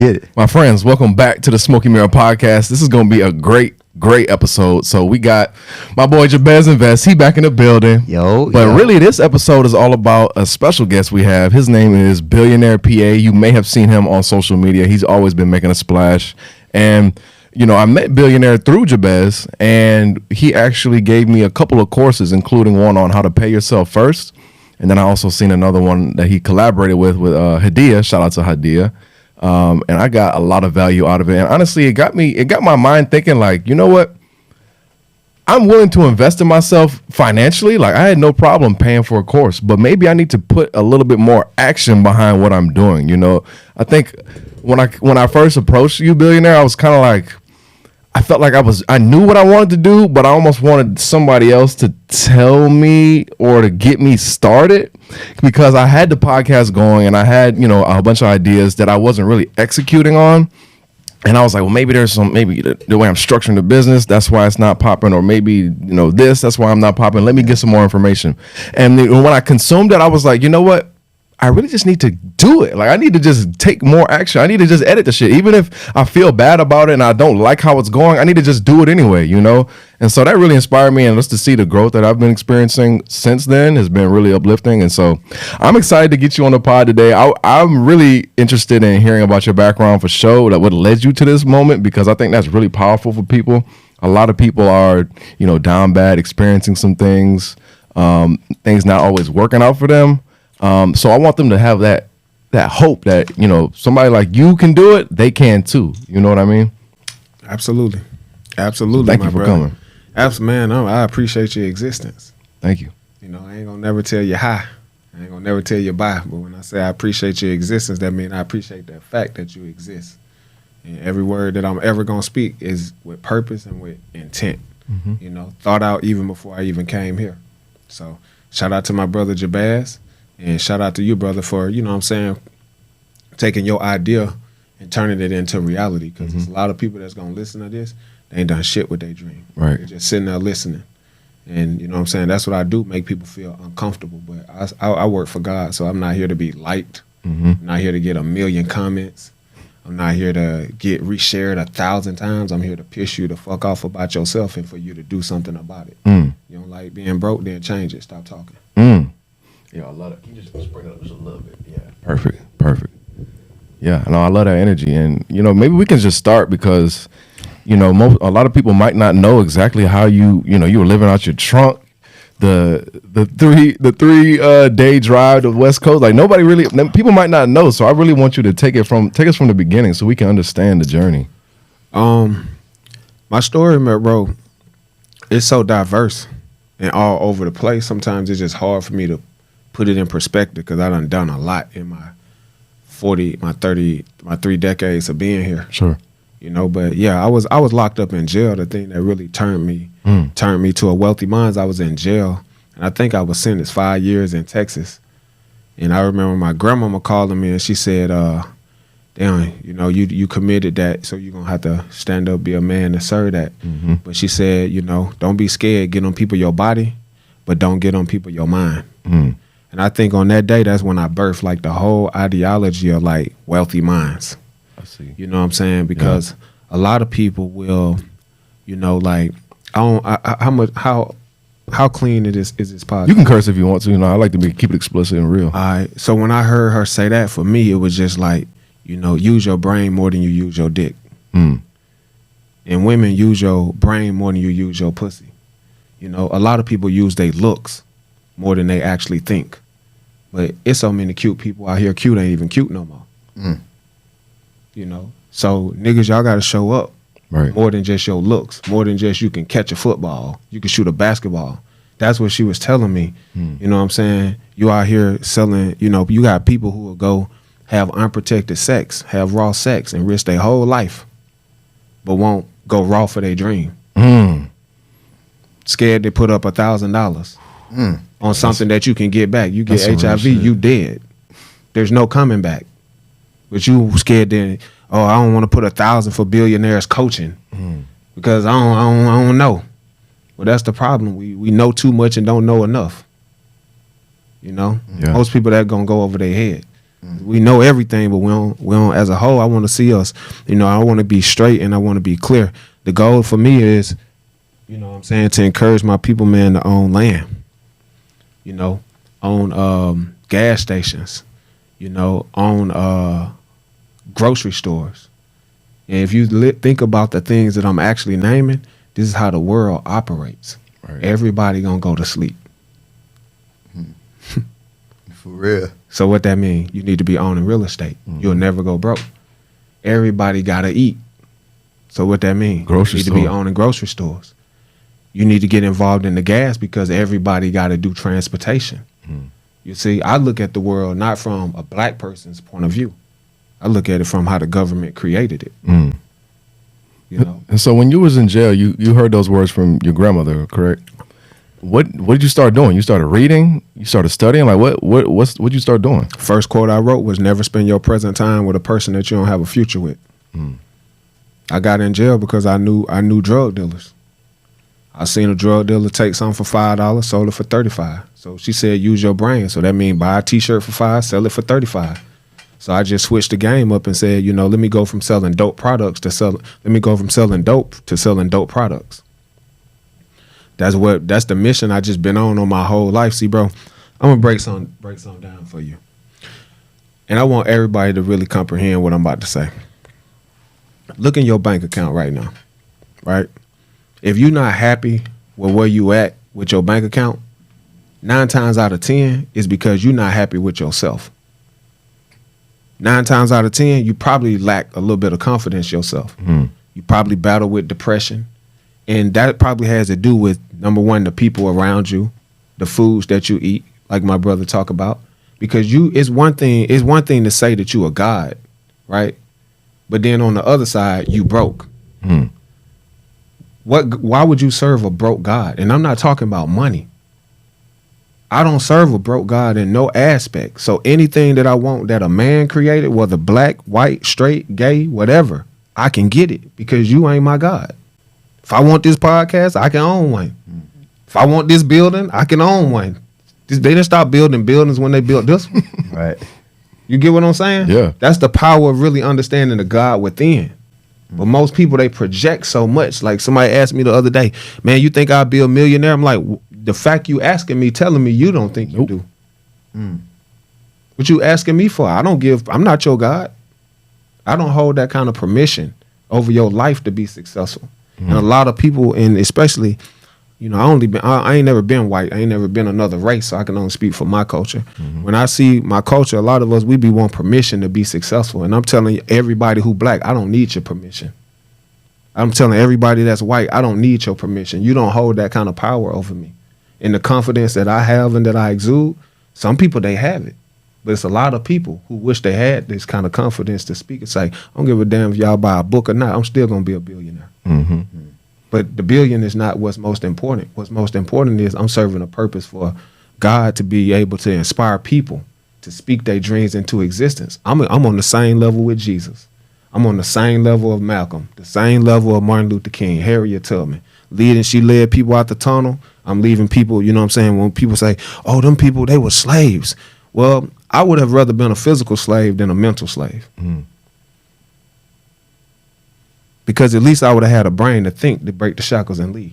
Get it. My friends, welcome back to the Smokey Mirror Podcast. This is going to be a great episode. So we got my boy Jabez Invest. He back in the building. But really, this episode is all about a special guest we have. His name is Billionaire P.A. You may have seen him on social media. He's always been making a splash. And, you know, I met Billionaire through Jabez, and he actually gave me a couple of courses, including one on how to pay yourself first. And then I also seen another one that he collaborated with Hadia. Shout out to Hadia. And I got a lot of value out of it. And honestly, it got my mind thinking, like, you know what? I'm willing to invest in myself financially. Like, I had no problem paying for a course, but maybe I need to put a little bit more action behind what I'm doing. You know, I think when I first approached you, Billionaire, I was kind of like, I felt like I knew what I wanted to do, but I almost wanted somebody else to tell me or to get me started, because I had the podcast going and I had, you know, a bunch of ideas that I wasn't really executing on. And I was like, well, maybe there's maybe the way I'm structuring the business, that's why it's not popping, or maybe, you know, that's why I'm not popping. Let me get some more information. And when I consumed it, I was like, you know what? I really just need to do it. Like, I need to just take more action. I need to just edit the shit. Even if I feel bad about it and I don't like how it's going, I need to just do it anyway, you know? And so that really inspired me. And just to see the growth that I've been experiencing since then has been really uplifting. And so I'm excited to get you on the pod today. I'm really interested in hearing about your background for sure, that what led you to this moment, because I think that's really powerful for people. A lot of people are, you know, down bad, experiencing some things, things not always working out for them. So I want them to have that hope that, you know, somebody like you can do it, they can too. You know what I mean? Absolutely. Thank you for coming. Man, I appreciate your existence. Thank you. You know, I ain't gonna never tell you hi. I ain't gonna never tell you bye. But when I say I appreciate your existence, that means I appreciate the fact that you exist. And every word that I'm ever gonna speak is with purpose and with intent. Mm-hmm. You know, thought out even before I even came here. So shout out to my brother Jabaz. And shout out to you, brother, for, you know what I'm saying, taking your idea and turning it into reality. Because there's a lot of people that's going to listen to this, they ain't done shit with their dream. Right. They're just sitting there listening. And, you know what I'm saying, that's what I do, make people feel uncomfortable. But I work for God, so I'm not here to be liked. I'm not here to get 1 million comments. I'm not here to get reshared 1,000 times. I'm here to piss you the fuck off about yourself and for you to do something about it. You don't like being broke, then change it. Stop talking. Yeah, I love it. Can you just bring it up just a little bit? Yeah. Perfect. Yeah, no, I love that energy. And, you know, maybe we can just start because, you know, a lot of people might not know exactly how you were living out your trunk, the 3 day drive to the West Coast. Like, nobody really, people might not know. So I really want you to take us from the beginning so we can understand the journey. My story, bro, it's so diverse and all over the place. Sometimes it's just hard for me to put it in perspective because I done a lot in my 3 decades of being here. Sure. You know, but yeah, I was locked up in jail. The thing that really turned me to a wealthy mind, I was in jail, and I think I was sentenced 5 years in Texas. And I remember my grandmama calling me and she said, damn, you know, you committed that, so you're gonna have to stand up, be a man to serve that. But she said, you know, don't be scared, get on people your body, but don't get on people your mind. And I think on that day, that's when I birthed like the whole ideology of like wealthy minds. I see. You know what I'm saying? Because a lot of people will, you know, like, how clean is this podcast? You can curse if you want to. You know, I like to keep it explicit and real. All right. So when I heard her say that, for me, it was just like, you know, use your brain more than you use your dick. And women use your brain more than you use your pussy. You know, a lot of people use their looks more than they actually think. But it's so many cute people out here, cute ain't even cute no more. You know? So niggas, y'all gotta show up. Right. More than just your looks. More than just you can catch a football. You can shoot a basketball. That's what she was telling me. You know what I'm saying? You out here selling, you know, you got people who will go have unprotected sex, have raw sex, and risk their whole life, but won't go raw for their dream. Scared to put up $1,000 on something that you can get back. You get HIV, you dead. There's no coming back. But you scared then, oh, I don't want to put $1,000 for billionaires coaching because I don't know. Well, that's the problem. We know too much and don't know enough. You know, most people that gonna go over their head. We know everything, but we don't. As a whole, I want to see us. I want to be straight and I want to be clear. The goal for me is, to encourage my people, man, to own land. Own gas stations. Own grocery stores. And if you think about the things that I'm actually naming, this is how the world operates. Right. Everybody gonna go to sleep. For real. So what that mean? You need to be owning real estate. You'll never go broke. Everybody gotta eat. So what that mean? You need to be owning grocery stores. You need to get involved in the gas because everybody gotta do transportation. You see, I look at the world not from a black person's point of view. I look at it from how the government created it. And so when you was in jail, you heard those words from your grandmother, correct? What did you start doing? You started reading? You started studying? Like what you start doing? First quote I wrote was never spend your present time with a person that you don't have a future with. I got in jail because I knew drug dealers. I seen a drug dealer take something for $5, sold it for $35. So she said, use your brain. So that means buy a t-shirt for $5, sell it for $35. So I just switched the game up and said, let me go from selling dope products to selling dope products. That's the mission I just been on my whole life. See, bro, I'm gonna break something down for you. And I want everybody to really comprehend what I'm about to say. Look in your bank account right now, right? If you're not happy with where you at with your bank account, 9 times out of 10 is because you're not happy with yourself. 9 times out of 10, you probably lack a little bit of confidence in yourself. You probably battle with depression. And that probably has to do with, number one, the people around you, the foods that you eat, like my brother talk about. Because it's one thing to say that you a God, right? But then on the other side, you broke. Why would you serve a broke God? And I'm not talking about money. I don't serve a broke God in no aspect. So anything that I want that a man created, whether black, white, straight, gay, whatever, I can get it because you ain't my God. If I want this podcast, I can own one. If I want this building, I can own one. They didn't stop building buildings when they built this one. Right. You get what I'm saying? Yeah. That's the power of really understanding the God within. But most people, they project so much. Like somebody asked me the other day, man, you think I'll be a millionaire? I'm like, the fact you asking me, telling me you don't think you do. What you asking me for? I'm not your God. I don't hold that kind of permission over your life to be successful. And a lot of people, and especially, I ain't never been white. I ain't never been another race, so I can only speak for my culture. When I see my culture, a lot of us, we be want permission to be successful. And I'm telling everybody who black, I don't need your permission. I'm telling everybody that's white, I don't need your permission. You don't hold that kind of power over me. And the confidence that I have and that I exude, some people, they have it. But it's a lot of people who wish they had this kind of confidence to speak and say, I don't give a damn if y'all buy a book or not. I'm still going to be a billionaire. But the billion is not what's most important. What's most important is I'm serving a purpose for God to be able to inspire people to speak their dreams into existence. I'm on the same level with Jesus. I'm on the same level of Malcolm, the same level of Martin Luther King, Harriet Tubman. She led people out the tunnel. I'm leaving people, when people say, oh, them people, they were slaves. Well, I would have rather been a physical slave than a mental slave. Because at least I would have had a brain to think, to break the shackles and leave.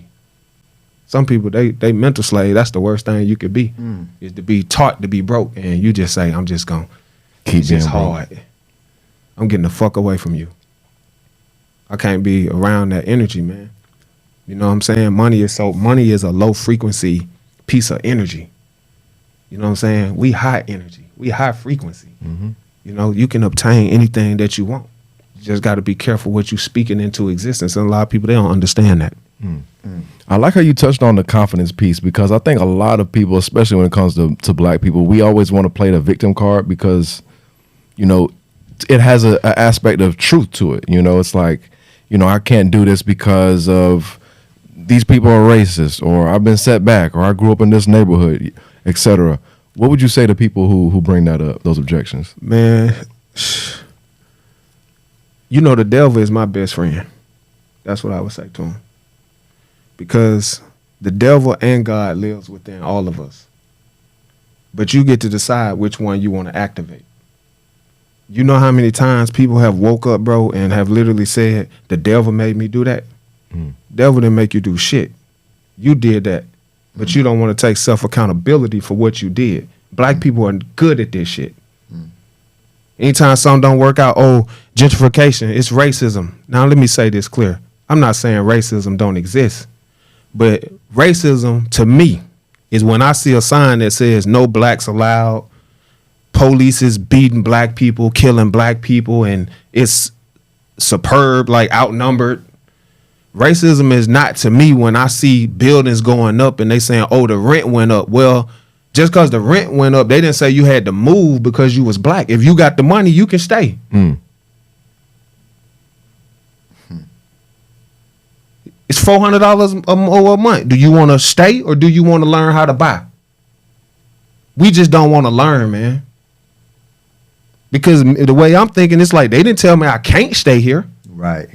Some people, they mental slave, that's the worst thing you could be, is to be taught to be broke. And you just say, I'm just going to keep this hard. I'm getting the fuck away from you. I can't be around that energy, man. You know what I'm saying? Money is a low frequency piece of energy. You know what I'm saying? We high energy. We high frequency. You can obtain anything that you want. You just got to be careful what you speaking into existence. And a lot of people, they don't understand that. I like how you touched on the confidence piece, because I think a lot of people, especially when it comes to black people, we always want to play the victim card because, it has an aspect of truth to it. It's like, I can't do this because of these people are racist, or I've been set back, or I grew up in this neighborhood, etc. What would you say to people who bring that up, those objections? Man, the devil is my best friend. That's what I would say to him. Because the devil and God lives within all of us. But you get to decide which one you want to activate. You know how many times people have woke up, bro, and have literally said, the devil made me do that? Devil didn't make you do shit. You did that. But you don't want to take self-accountability for what you did. Black people are good at this shit. Anytime something don't work out, oh, gentrification, it's racism. Now, let me say this clear. I'm not saying racism don't exist. But racism, to me, is when I see a sign that says no blacks allowed, police is beating black people, killing black people, and it's superb, like outnumbered. Racism is not, to me, when I see buildings going up and they saying, oh, the rent went up. Well, just because the rent went up, they didn't say you had to move because you was black. If you got the money, you can stay. It's $400 a month. Do you want to stay or do you want to learn how to buy? We just don't want to learn, man. Because the way I'm thinking, it's like they didn't tell me I can't stay here. Right.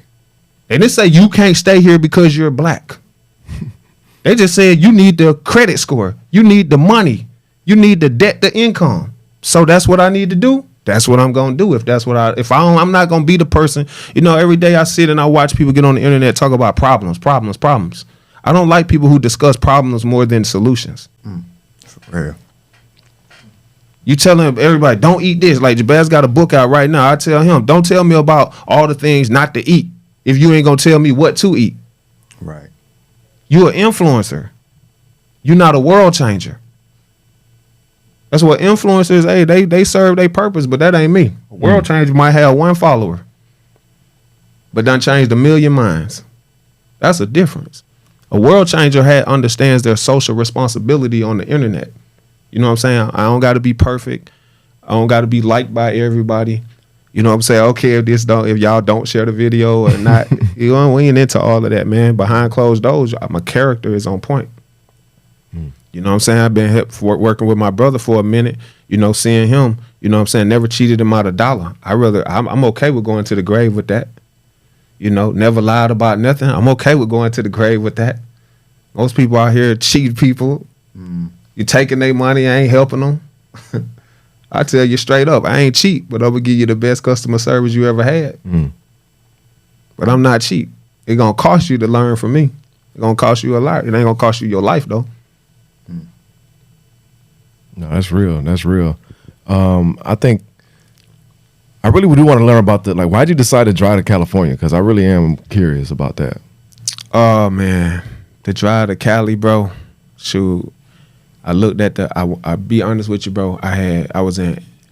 They didn't say you can't stay here because you're black. They just said you need the credit score. You need the money. You need the debt to income. So that's what I need to do. That's what I'm going to do. I'm not going to be the person, every day I sit and I watch people get on the internet talk about problems. I don't like people who discuss problems more than solutions. For real. You telling everybody, don't eat this. Like Jabaz got a book out right now. I tell him, don't tell me about all the things not to eat if you ain't going to tell me what to eat. Right. You an influencer. You're not a world changer. That's what influencers, hey, they serve their purpose, but that ain't me. A world changer might have one follower, but done changed a million minds. That's a difference. A world changer understands their social responsibility on the internet. You know what I'm saying? I don't got to be perfect. I don't got to be liked by everybody. You know what I'm saying? Okay, if y'all don't share the video or not, we ain't into all of that, man. Behind closed doors, my character is on point. You know what I'm saying? I've been working with my brother for a minute, seeing him, never cheated him out $1. I'm okay with going to the grave with that. Never lied about nothing. I'm okay with going to the grave with that. Most people out here cheat people. You taking their money, I ain't helping them. I tell you straight up, I ain't cheap, but I'm going to give you the best customer service you ever had. But I'm not cheap. It's going to cost you to learn from me. It's going to cost you a lot. It ain't going to cost you your life, though. No, that's real. That's real. I think I really do want to learn about why'd you decide to drive to California? Because I really am curious about that. Oh, man. To drive to Cali, bro, shoot. I looked at I'll be honest with you, bro. I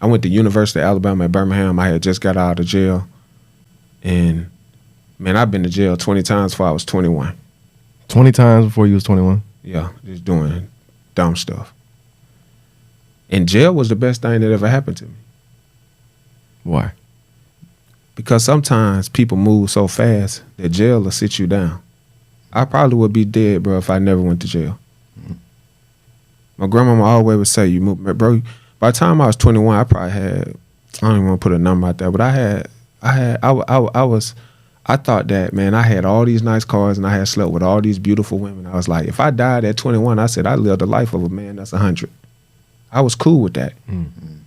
went to University of Alabama at Birmingham. I had just got out of jail. And, man, I've been to jail 20 times before I was 21. 20 times before you was 21? Yeah, just doing dumb stuff. And jail was the best thing that ever happened to me. Why? Because sometimes people move so fast that jail will sit you down. I probably would be dead, bro, if I never went to jail. My grandmama always would say, bro, by the time I was 21, I probably had, I don't even want to put a number out there, but I thought that, man, I had all these nice cars and I had slept with all these beautiful women. I was like, if I died at 21, I said I lived the life of a man that's 100. I was cool with that,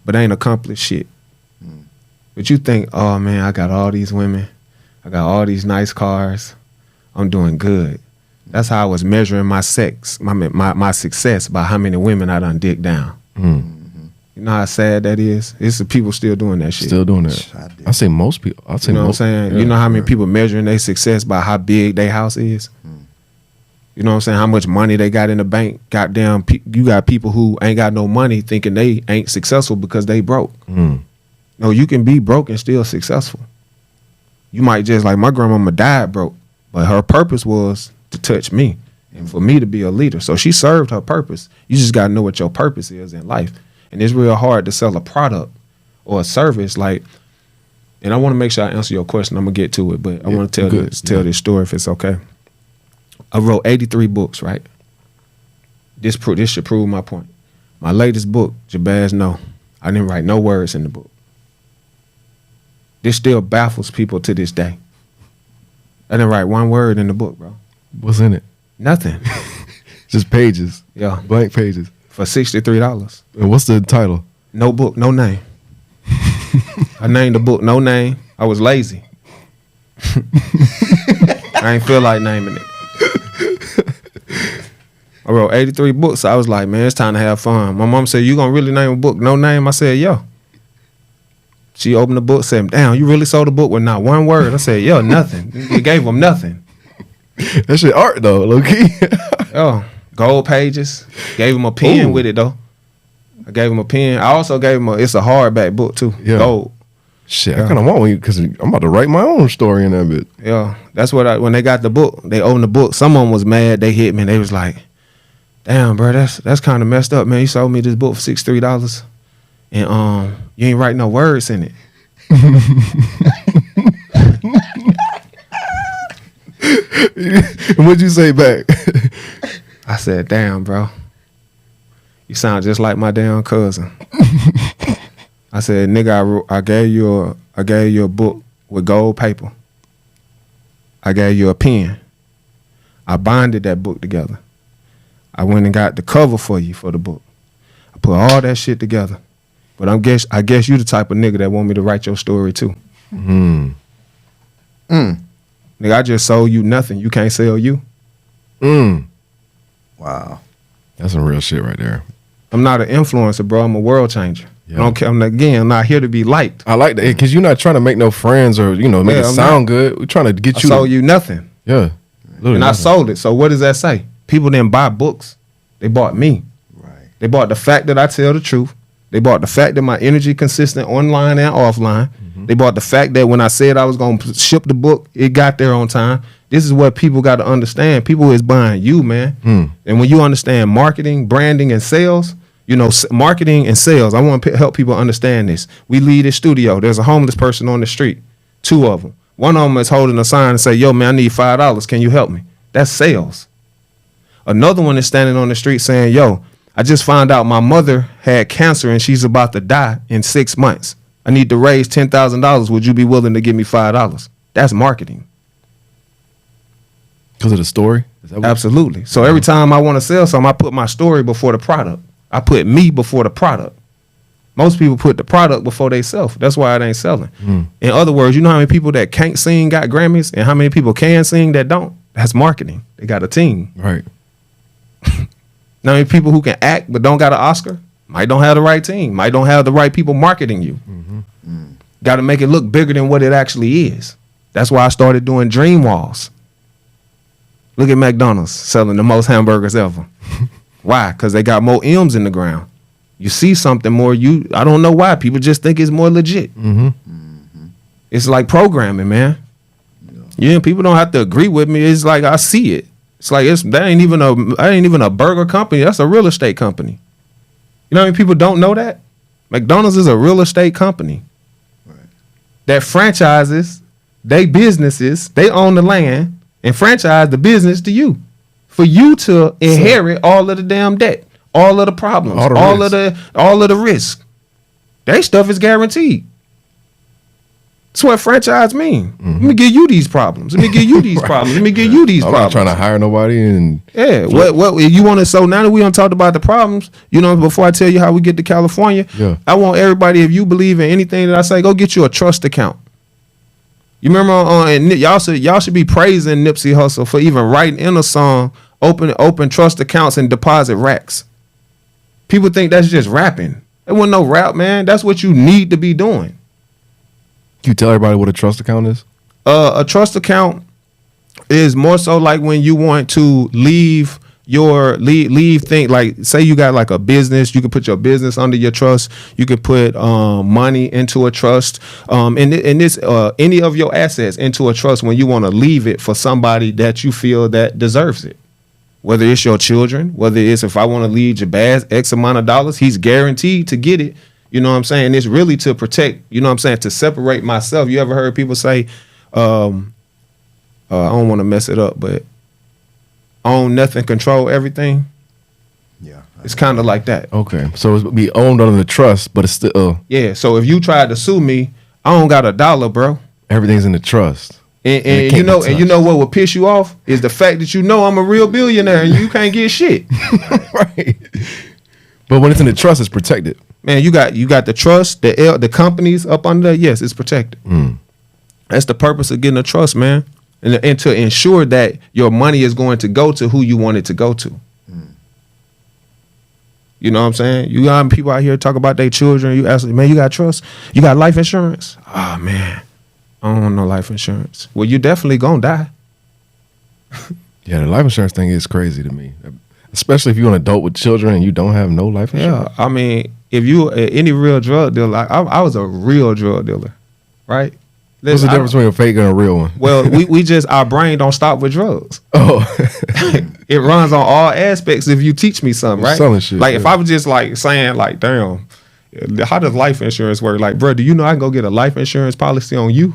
but I ain't accomplished shit. But you think, oh, man, I got all these women. I got all these nice cars. I'm doing good. That's how I was measuring my success by how many women I done dick down. You know how sad that is? It's the people still doing that shit. Still doing that. I say most people. You know what I'm saying? Yeah. You know how many people measuring their success by how big their house is? You know what I'm saying? How much money they got in the bank. Goddamn, you got people who ain't got no money thinking they ain't successful because they broke. No, you can be broke and still successful. You might just, like my grandmama died broke, but her purpose was to touch me and for me to be a leader. So she served her purpose. You just got to know what your purpose is in life. And it's real hard to sell a product or a service. And I want to make sure I answer your question. I'm going to get to it, but I want to tell this story if it's okay. I wrote 83 books, right? This should prove my point. My latest book, Jabaz No, I didn't write no words in the book. This still baffles people to this day. I didn't write one word in the book, bro. What's in it? Nothing. Just pages. Yeah. Blank pages. For $63. And what's the title? No book, no name. I named the book No Name. I was lazy. I ain't feel like naming it. I wrote 83 books. So I was like, man, it's time to have fun. My mom said, you gonna really name a book No Name? I said, yeah. She opened the book, said, damn, you really sold the book with not one word? I said, yo, nothing. You gave them nothing. That shit art though, low key. Oh, gold pages. Gave him a pen with it though. I gave him a pen. I also gave him it's a hardback book too. Yeah. Gold. Shit, I kind of want one because I'm about to write my own story in that bit. Yeah, that's what when they got the book, they owned the book. Someone was mad. They hit me. And they was like, damn, bro, that's kind of messed up, man. You sold me this book for $63. And you ain't write no words in it. What'd you say back? I said, damn, bro. You sound just like my damn cousin. I said, nigga, I gave you a book with gold paper. I gave you a pen. I bonded that book together. I went and got the cover for you for the book. I put all that shit together. But I guess you the type of nigga that want me to write your story too. Nigga, I just sold you nothing. You can't sell you. Wow. That's some real shit right there. I'm not an influencer, bro. I'm a world changer. Yeah. I don't care. I'm not here to be liked. I like that because you're not trying to make no friends or make it sound good. We're trying to get you. I sold you nothing. Yeah. And I sold it. So what does that say? People didn't buy books. They bought me. Right. They bought the fact that I tell the truth. They bought the fact that my energy consistent online and offline. They bought the fact that when I said I was going to ship the book, it got there on time. This is what people got to understand. People is buying you, man. And when you understand marketing, branding, and sales, marketing and sales, I want to help people understand this. We leave the studio. There's a homeless person on the street, 2 of them. One of them is holding a sign and say, yo, man, I need $5. Can you help me? That's sales. Another one is standing on the street saying, yo, I just found out my mother had cancer and she's about to die in 6 months. I need to raise $10,000. Would you be willing to give me $5? That's marketing. Because of the story? Is that Absolutely. So every time I want to sell something, I put my story before the product. I put me before the product. Most people put the product before they self. That's why it ain't selling. In other words, you know how many people that can't sing got Grammys and how many people can sing that don't? That's marketing. They got a team. Right. Now, many people who can act but don't got an Oscar might don't have the right team, might don't have the right people marketing you. Got to make it look bigger than what it actually is. That's why I started doing dream walls. Look at McDonald's selling the most hamburgers ever. Why? Because they got more M's in the ground. You see something more, I don't know why. People just think it's more legit. It's like programming, man. Yeah, people don't have to agree with me. It's like I see it. It's like that ain't even a burger company. That's a real estate company. You know how many people don't know that? McDonald's is a real estate company. Right. That franchises, they businesses, they own the land and franchise the business to you. For you to inherit all of the damn debt, all of the problems, all of the risk. That stuff is guaranteed. That's what franchise mean. Let me give you these problems. Let me give you these problems. Let me give you these problems. I'm not trying to hire nobody. And what you want to? So now that we done talked about the problems, before I tell you how we get to California, I want everybody, if you believe in anything that I say, go get you a trust account. You remember and y'all should be praising Nipsey Hussle for even writing in a song, open trust accounts and deposit racks. People think that's just rapping. It wasn't no rap, man. That's what you need to be doing. Can you tell everybody what a trust account is? A trust account is more so like when you want to leave things, like say you got like a business, you can put your business under your trust. You can put money into a trust, and this any of your assets into a trust when you want to leave it for somebody that you feel that deserves it. Whether it's your children, whether it's if I want to leave Jabaz X amount of dollars, he's guaranteed to get it. You know what I'm saying? It's really to protect, to separate myself. You ever heard people say, I don't want to mess it up, but own nothing, control everything? Yeah. It's kind of like that. Okay. So it's be owned under the trust, but it's still. Yeah. So if you tried to sue me, I don't got $1, bro. Everything's in the trust. And you know what would piss you off is the fact that I'm a real billionaire and you can't get shit. Right. But when it's in the trust, it's protected. Man, you got the trust, the companies up under there. Yes, it's protected. That's the purpose of getting a trust, man, and to ensure that your money is going to go to who you want it to go to. You know what I'm saying? You got people out here talk about their children. You ask them, man, you got trust? You got life insurance? Oh, man, I don't want no life insurance. Well, you definitely gonna die. Yeah, the life insurance thing is crazy to me, especially if you're an adult with children and you don't have no life insurance. Yeah, I mean, if you any real drug dealer, I was a real drug dealer, right? What's the difference between a fake and a real one? Well, we just, our brain don't stop with drugs. Oh. It runs on all aspects if you teach me something, right? Selling shit, like, if I was just like saying like, damn, how does life insurance work? Like, bro, do you know I can go get a life insurance policy on you?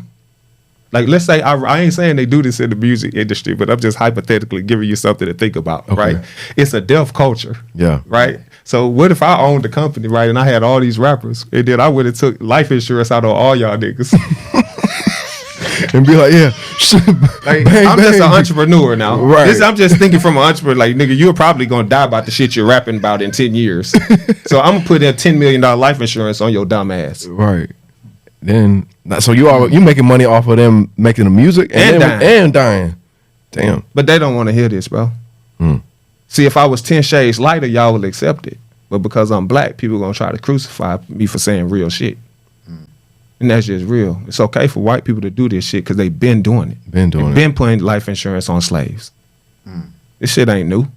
Like, let's say, I ain't saying they do this in the music industry, but I'm just hypothetically giving you something to think about, right? It's a deaf culture. Yeah. Right? So what if I owned the company, right, and I had all these rappers, and then I would have took life insurance out of all y'all niggas. And be like, yeah, like, bang, I'm just an entrepreneur now. Right. I'm just thinking from an entrepreneur, like, nigga, you're probably gonna die about the shit you're rapping about in 10 years. So I'm gonna put in $10 million life insurance on your dumb ass. Right. Then, so you making money off of them making the music and dying. Damn. But they don't want to hear this, bro. See, if I was 10 shades lighter, y'all would accept it. But because I'm black, people gonna try to crucify me for saying real shit. And that's just real. It's okay for white people to do this shit because they've been doing it. Been putting life insurance on slaves. This shit ain't new.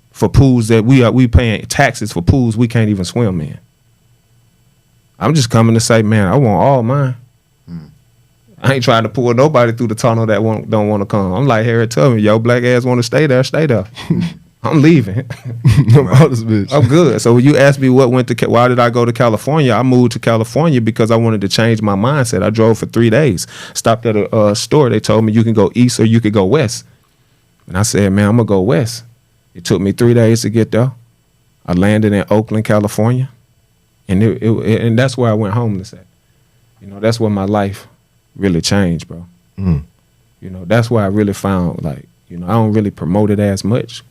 For pools that we paying taxes for pools we can't even swim in. I'm just coming to say, man, I want all mine. I ain't trying to pull nobody through the tunnel that don't want to come. I'm like Harry Tubman, yo, black ass want to stay there, stay there. I'm leaving. I'm out this bitch. I'm good. So when you ask me why did I go to California? I moved to California because I wanted to change my mindset. I drove for 3 days. Stopped at a store. They told me you can go east or you could go west. And I said, man, I'm going to go west. It took me 3 days to get there. I landed in Oakland, California. And and that's where I went homeless at. You know, that's where my life really changed, bro. You know, that's where I really found, like, you know, I don't really promote it as much.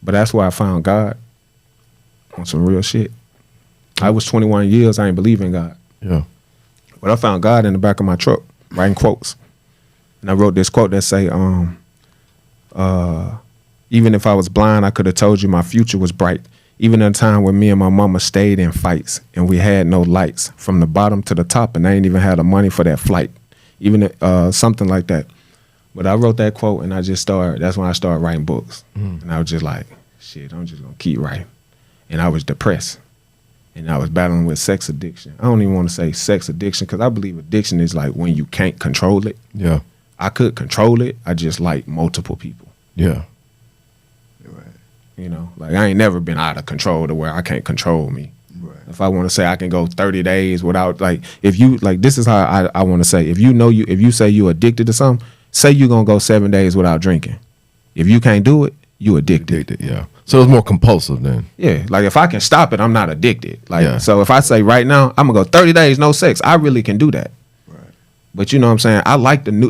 But that's where I found God on some real shit. I was 21 years, I ain't believe in God. Yeah. But I found God in the back of my truck, writing quotes. And I wrote this quote that say, even if I was blind, I could have told you my future was bright. Even in a time when me and my mama stayed in fights and we had no lights from the bottom to the top and I ain't even had the money for that flight. Even something like that. But I wrote that quote and that's when I started writing books. And I was just like, shit, I'm just gonna keep writing. And I was depressed. And I was battling with sex addiction. I don't even want to say sex addiction because I believe addiction is like when you can't control it. Yeah. I could control it. I just like multiple people. Yeah. Right. You know, like I ain't never been out of control to where I can't control me. Right. If I want to say I can go 30 days without, like, if you, like, this is how I want to say, if you say you addicted to something, say you're going to go 7 days without drinking. If you can't do it, you addicted. Yeah. So it's more compulsive then. Yeah. Like if I can stop it, I'm not addicted. Like, Yeah. So if I say right now, I'm going to go 30 days, no sex, I really can do that. Right. But you know what I'm saying?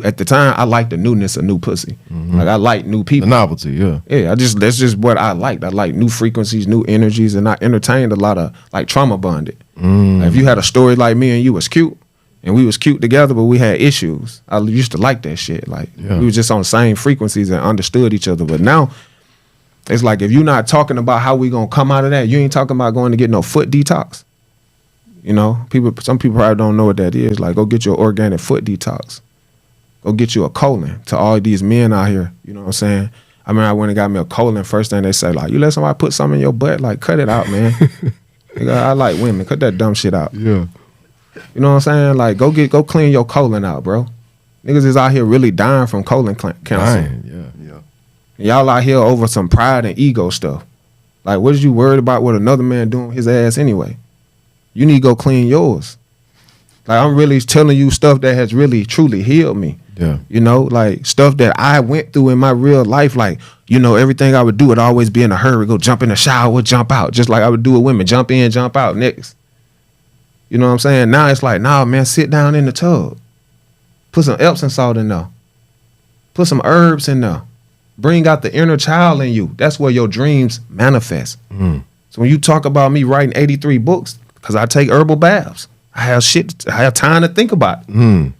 At the time, I liked the newness of new pussy. Like I like new people. The novelty, yeah. Yeah, that's just what I liked. I like new frequencies, new energies, and I entertained a lot of like trauma bonded. Like, if you had a story like me and you was cute, and we was cute together, but we had issues, I used to like that shit. Like we was just on the same frequencies and understood each other. But now, it's like if you're not talking about how we gonna come out of that, you ain't talking about going to get no foot detox. You know, some people probably don't know what that is. Like, go get your organic foot detox. Go get you a colon. To all these men out here, you know what I'm saying? I mean, I went and got me a colon. First thing they say, like, you let somebody put something in your butt, like, cut it out, man. I like women. Cut that dumb shit out. Yeah. You know what I'm saying? Like, go clean your colon out, bro. Niggas is out here really dying from colon cancer. Dying, Yeah. Y'all out here over some pride and ego stuff. Like, what is you worried about what another man doing with his ass anyway? You need to go clean yours. Like, I'm really telling you stuff that has really, truly healed me. Yeah. You know, like, stuff that I went through in my real life. Like, you know, everything I would do would always be in a hurry. Go jump in the shower, jump out. Just like I would do with women. Jump in, jump out, next. You know what I'm saying? Now it's like, nah, man, sit down in the tub. Put some Epsom salt in there. Put some herbs in there. Bring out the inner child in you. That's where your dreams manifest. So when you talk about me writing 83 books, because I take herbal baths. I have time to think about it.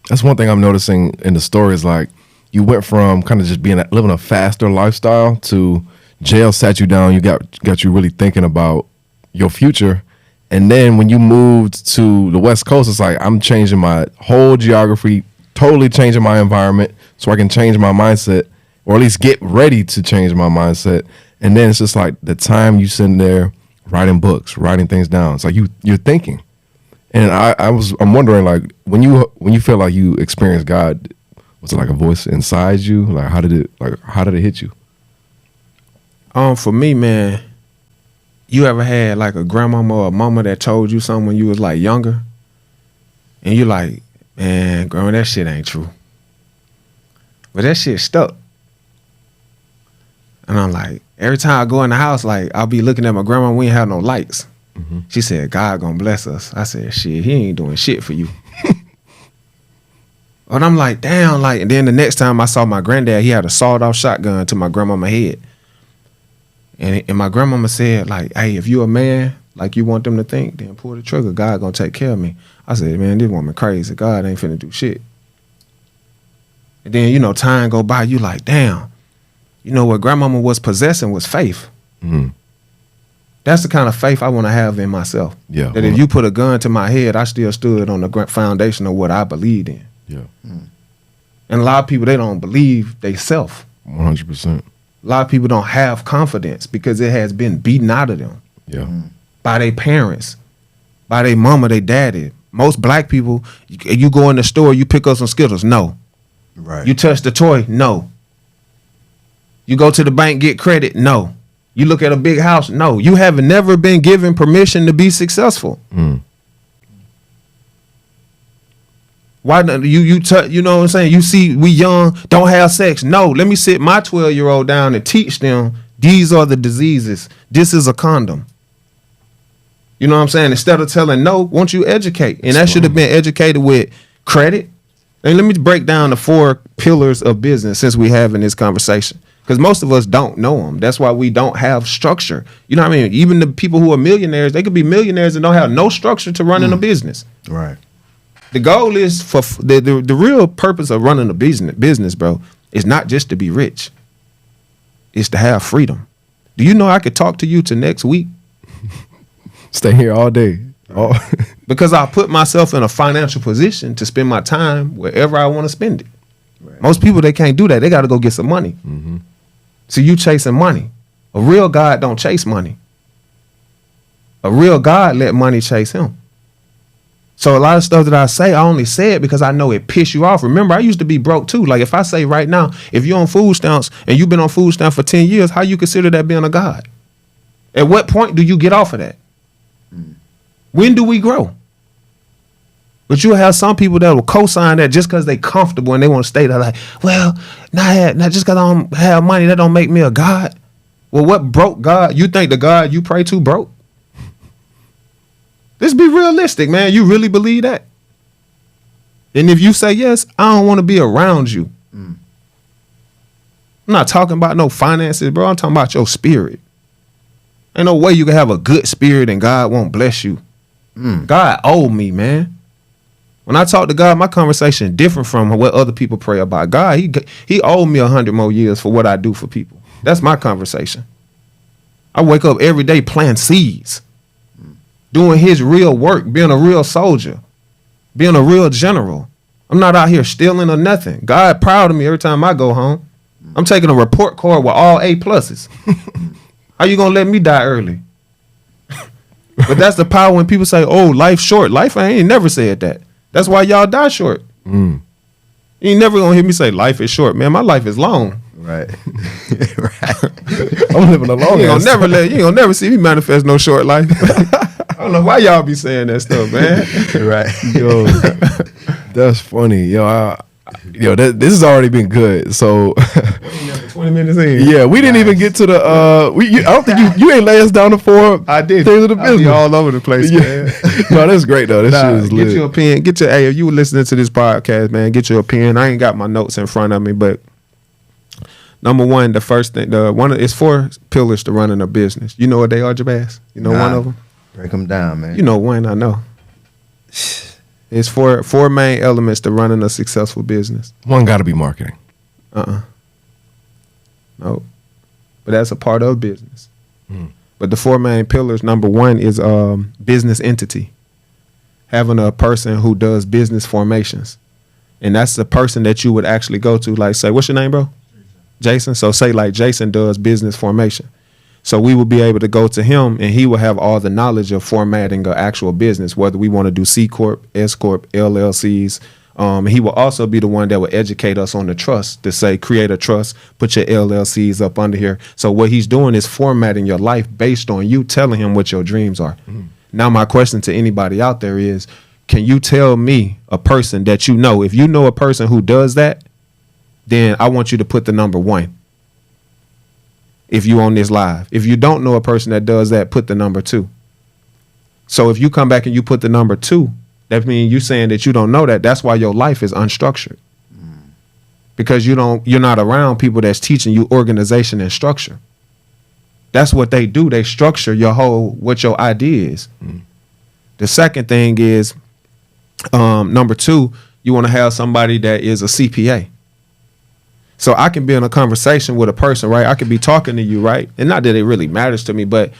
That's one thing I'm noticing in the story is like you went from kind of just living a faster lifestyle to jail sat you down. You got you really thinking about your future. And then when you moved to the West Coast, it's like I'm changing my whole geography, totally changing my environment so I can change my mindset, or at least get ready to change my mindset. And then it's just like the time you sitting there writing books, writing things down. It's like you're thinking. And I'm wondering, like, when you feel like you experienced God, was it like a voice inside you? Like how did it hit you? For me, man, you ever had like a grandmama or a mama that told you something when you was like younger? And you like, man, grandma, that shit ain't true. But that shit stuck. And I'm like, every time I go in the house, like, I'll be looking at my grandma, we ain't have no lights. She said, God gonna bless us. I said, shit, he ain't doing shit for you. And I'm like, damn, like, and then the next time I saw my granddad, he had a sawed-off shotgun to my grandmama's head. And my grandmama said, like, hey, if you a man, like you want them to think, then pull the trigger. God gonna take care of me. I said, man, this woman crazy. God ain't finna do shit. And then, you know, time go by, you like, damn, you know what grandmama was possessing was faith. That's the kind of faith I want to have in myself. Yeah. That if you put a gun to my head, I still stood on the foundation of what I believed in. Yeah. And a lot of people, they don't believe they self. 100%. A lot of people don't have confidence because it has been beaten out of them. Yeah. By their parents, by their mama, their daddy. Most black people, you go in the store, you pick up some Skittles, no. Right. You touch the toy, no. You go to the bank, get credit, no. You look at a big house, no. You have never been given permission to be successful. Why don't you know what I'm saying? You see, we young, don't have sex. No, let me sit my 12-year-old down and teach them these are the diseases. This is a condom. You know what I'm saying? Instead of telling no, won't you educate? And that should have been educated with credit. And let me break down the 4 pillars of business since we having this conversation. Because most of us don't know them. That's why we don't have structure. You know what I mean? Even the people who are millionaires, they could be millionaires and don't have no structure to running a business. Right. The goal is for the real purpose of running a business, bro, is not just to be rich. It's to have freedom. Do you know I could talk to you till next week? Stay here all day. Because I put myself in a financial position to spend my time wherever I want to spend it. Right. Most people, they can't do that. They got to go get some money. So you chasing money. A real God don't chase money. A real God let money chase him. So a lot of stuff that I say, I only say it because I know it piss you off. Remember, I used to be broke too. Like if I say right now, if you're on food stamps and you've been on food stamps for 10 years, how you consider that being a God? At what point do you get off of that? When do we grow? But you'll have some people that will co-sign that just because they comfortable and they want to stay there like, well, not just because I don't have money, that don't make me a God. Well, what broke God? You think the God you pray to broke? Let's be realistic, man. You really believe that? And if you say yes, I don't want to be around you. I'm not talking about no finances, bro. I'm talking about your spirit. Ain't no way you can have a good spirit and God won't bless you. God owed me, man. When I talk to God, my conversation different from what other people pray about. God, he owed me 100 more years for what I do for people. That's my conversation. I wake up every day planting seeds, doing his real work, being a real soldier, being a real general. I'm not out here stealing or nothing. God proud of me every time I go home. I'm taking a report card with all A+. How you gonna let me die early? But that's the power when people say, oh, life's short. Life, I ain't never said that. That's why y'all die short. You ain't never gonna hear me say life is short, man. My life is long. Right. I'm living a long You ain't gonna never see me manifest no short life. I don't know why y'all be saying that stuff, man. Right. Yo, that's funny. This has already been good. So 20 minutes in. Yeah, we didn't even get to the I don't think you ain't lay us down the 4 I did. things of the business. I be all over the place, man. No, that's great though. This shit is lit. Get your pen. Hey, if you were listening to this podcast, man, get your pen. I ain't got my notes in front of me, but number one, the first thing, it's 4 pillars to running a business. You know what they are, Jabaz? You know one of them? Break them down, man. You know one, I know. It's four main elements to running a successful business. One got to be marketing. No. But that's a part of business. But the four main pillars, number one is business entity. Having a person who does business formations. And that's the person that you would actually go to, like say, what's your name, bro? Jason. So say like Jason does business formation. So we will be able to go to him and he will have all the knowledge of formatting an actual business, whether we want to do C Corp, S Corp, LLCs. He will also be the one that will educate us on the trust to say, create a trust, put your LLCs up under here. So what he's doing is formatting your life based on you telling him what your dreams are. Now, my question to anybody out there is, can you tell me a person that you know? If you know a person who does that, then I want you to put the number 1. If you on this live. If you don't know a person that does that, put the number 2. So if you come back and you put the number 2, that means you saying that you don't know that. That's why your life is unstructured. Because you're not around people that's teaching you organization and structure. That's what they do. They structure what your idea is. The second thing is, number 2, you want to have somebody that is a CPA. So I can be in a conversation with a person, right? I could be talking to you, right? And not that it really matters to me, but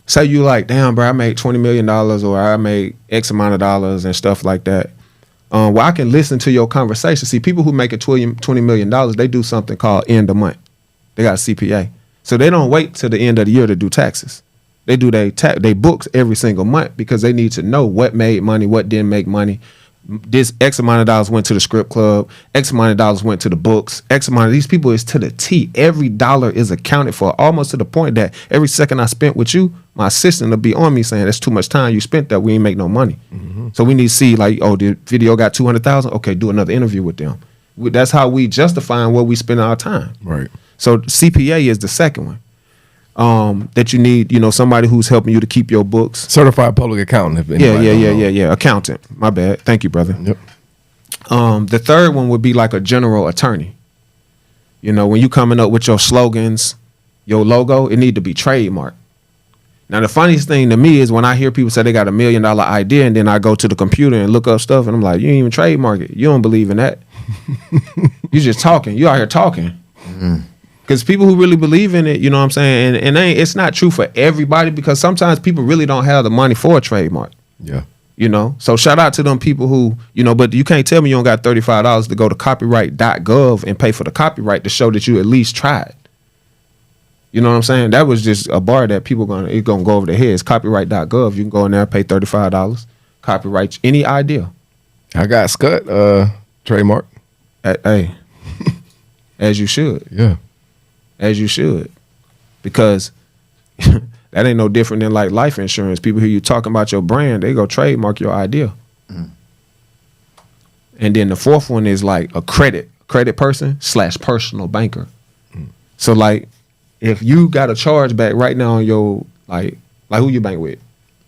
say you like, damn, bro, I made $20 million or I made X amount of dollars and stuff like that. Well, I can listen to your conversation. See, people who make it $20 million, they do something called end of month. They got a CPA. So they don't wait till the end of the year to do taxes. They do they books every single month because they need to know what made money, what didn't make money. This X amount of dollars went to the script club. X amount of dollars went to the books. X amount of these people is to the T. Every dollar is accounted for, almost to the point that every second I spent with you, my assistant will be on me saying, that's too much time you spent that we ain't make no money. So we need to see like, oh, the video got 200,000. Okay, do another interview with them. That's how we justifying where we spend our time. Right. So CPA is the second one. That you need, somebody who's helping you to keep your books. Certified public accountant. If Yeah. Accountant. My bad. Thank you, brother. Yep. The third one would be like a general attorney. When you coming up with your slogans, your logo, it need to be trademarked. Now, the funniest thing to me is when I hear people say they got $1 million idea and then I go to the computer and look up stuff and I'm like, you ain't even trademark it. You don't believe in that. You just talking. You out here talking. Because people who really believe in it, you know what I'm saying? And it's not true for everybody because sometimes people really don't have the money for a trademark. Yeah. So shout out to them people who, but you can't tell me you don't got $35 to go to copyright.gov and pay for the copyright to show that you at least tried. You know what I'm saying? That was just a bar that people gonna go over their heads. Copyright.gov, you can go in there, pay $35, copyright any idea. I got Scott trademark. Hey, as you should. Yeah. As you should, because that ain't no different than like life insurance. People hear you talking about your brand, they go trademark your idea. And then the fourth one is like a credit person / personal banker. So like, if you got a chargeback right now on your like who you bank with?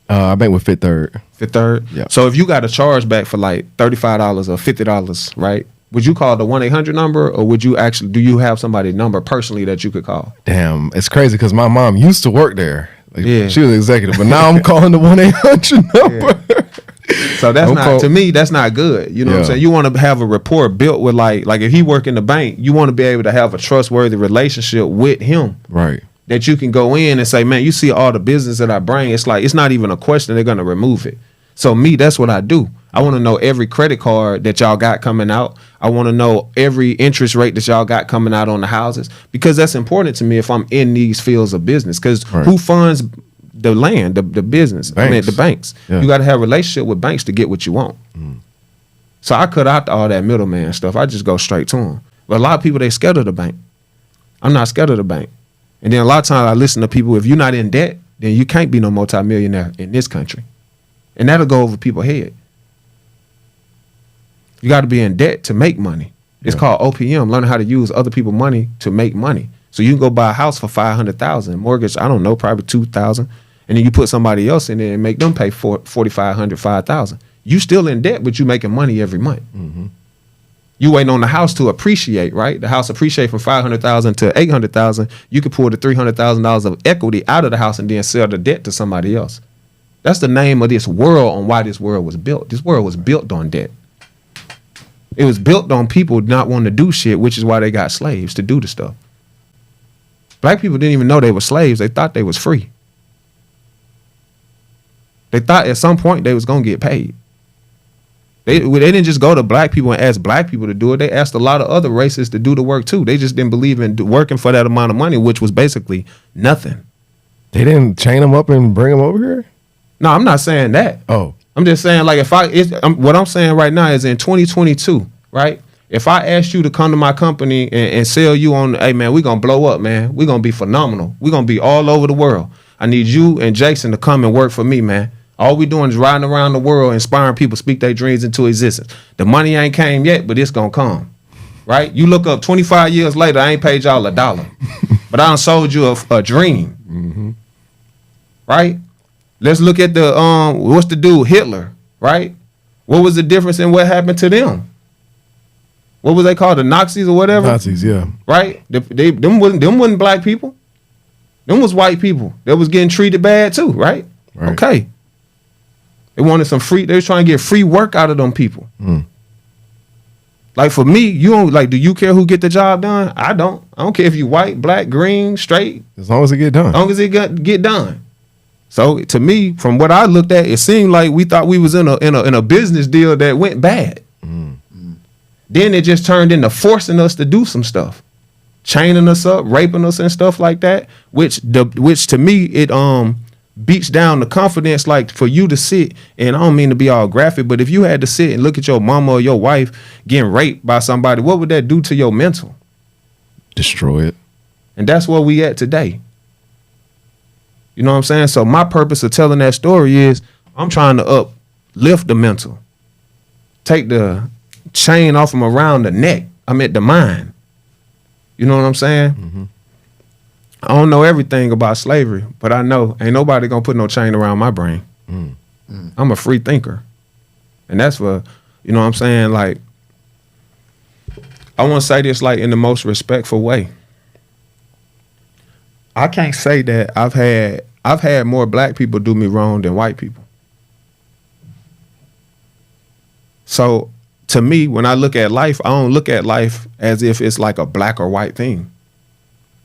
I bank with Fifth Third. Fifth Third. Yeah. So if you got a chargeback for like $35 or $50, right? Would you call the 1-800 number, or do you have somebody number personally that you could call? Damn, it's crazy because my mom used to work there. Yeah. She was executive, but now I'm calling the 1-800 number. Yeah. So to me, that's not good. You know what I'm saying? You want to have a rapport built with like if he work in the bank, you want to be able to have a trustworthy relationship with him. Right. That you can go in and say, man, you see all the business that I bring. It's like, it's not even a question. They're going to remove it. So that's what I do. I want to know every credit card that y'all got coming out. I want to know every interest rate that y'all got coming out on the houses, because that's important to me if I'm in these fields of business. Because who funds the land, the business? Banks. I mean, the banks. Yeah. You got to have a relationship with banks to get what you want. So I cut out all that middleman stuff. I just go straight to them. But a lot of people, they scared of the bank. I'm not scared of the bank. And then a lot of times I listen to people, if you're not in debt, then you can't be no multimillionaire in this country. And that'll go over people's head. You got to be in debt to make money. It's called OPM, learning how to use other people's money to make money. So you can go buy a house for $500,000, mortgage, I don't know, probably $2,000, and then you put somebody else in there and make them pay $4,500, $5,000. You still in debt, but you making money every month. You waiting on the house to appreciate, right? The house appreciate from $500,000 to $800,000. You could pull the $300,000 of equity out of the house and then sell the debt to somebody else. That's the name of this world on why this world was built. This world was built on debt. It was built on people not wanting to do shit, which is why they got slaves to do the stuff. Black people didn't even know they were slaves. They thought they was free. They thought at some point they was going to get paid. They didn't just go to black people and ask black people to do it. They asked a lot of other races to do the work too. They just didn't believe in working for that amount of money, which was basically nothing. They didn't chain them up and bring them over here? No, I'm not saying that. Oh. I'm just saying, like, what I'm saying right now is in 2022, right? If I asked you to come to my company and sell you on, hey, man, we're going to blow up, man. We're going to be phenomenal. We're going to be all over the world. I need you and Jason to come and work for me, man. All we doing is riding around the world, inspiring people to speak their dreams into existence. The money ain't came yet, but it's going to come, right? You look up 25 years later, I ain't paid y'all $1, but I done sold you a dream, right? Let's look at the, what's the dude, Hitler, right? What was the difference in what happened to them? What was they called, the Nazis or whatever? Nazis, yeah. Right? Them wasn't black people. Them was white people that was getting treated bad too, right? Okay. They wanted some free, they was trying to get free work out of them people. Like for me, you don't, like, do you care who get the job done? I don't care if you white, black, green, straight. As long as it get done. As long as it get done. So to me, from what I looked at, it seemed like we thought we was in a business deal that went bad. Then it just turned into forcing us to do some stuff, chaining us up, raping us and stuff like that. Which to me it beats down the confidence. Like for you to sit, and I don't mean to be all graphic, but if you had to sit and look at your mama or your wife getting raped by somebody, what would that do to your mental? Destroy it. And that's where we at today. You know what I'm saying? So my purpose of telling that story is I'm trying to uplift the mental, take the chain off them around the neck. I'm at the mind. You know what I'm saying? I don't know everything about slavery, but I know ain't nobody gonna put no chain around my brain. I'm a free thinker. And that's for, you know what I'm saying? Like, I want to say this like in the most respectful way. I can't say that I've had more black people do me wrong than white people. So to me, when I look at life, I don't look at life as if it's like a black or white thing.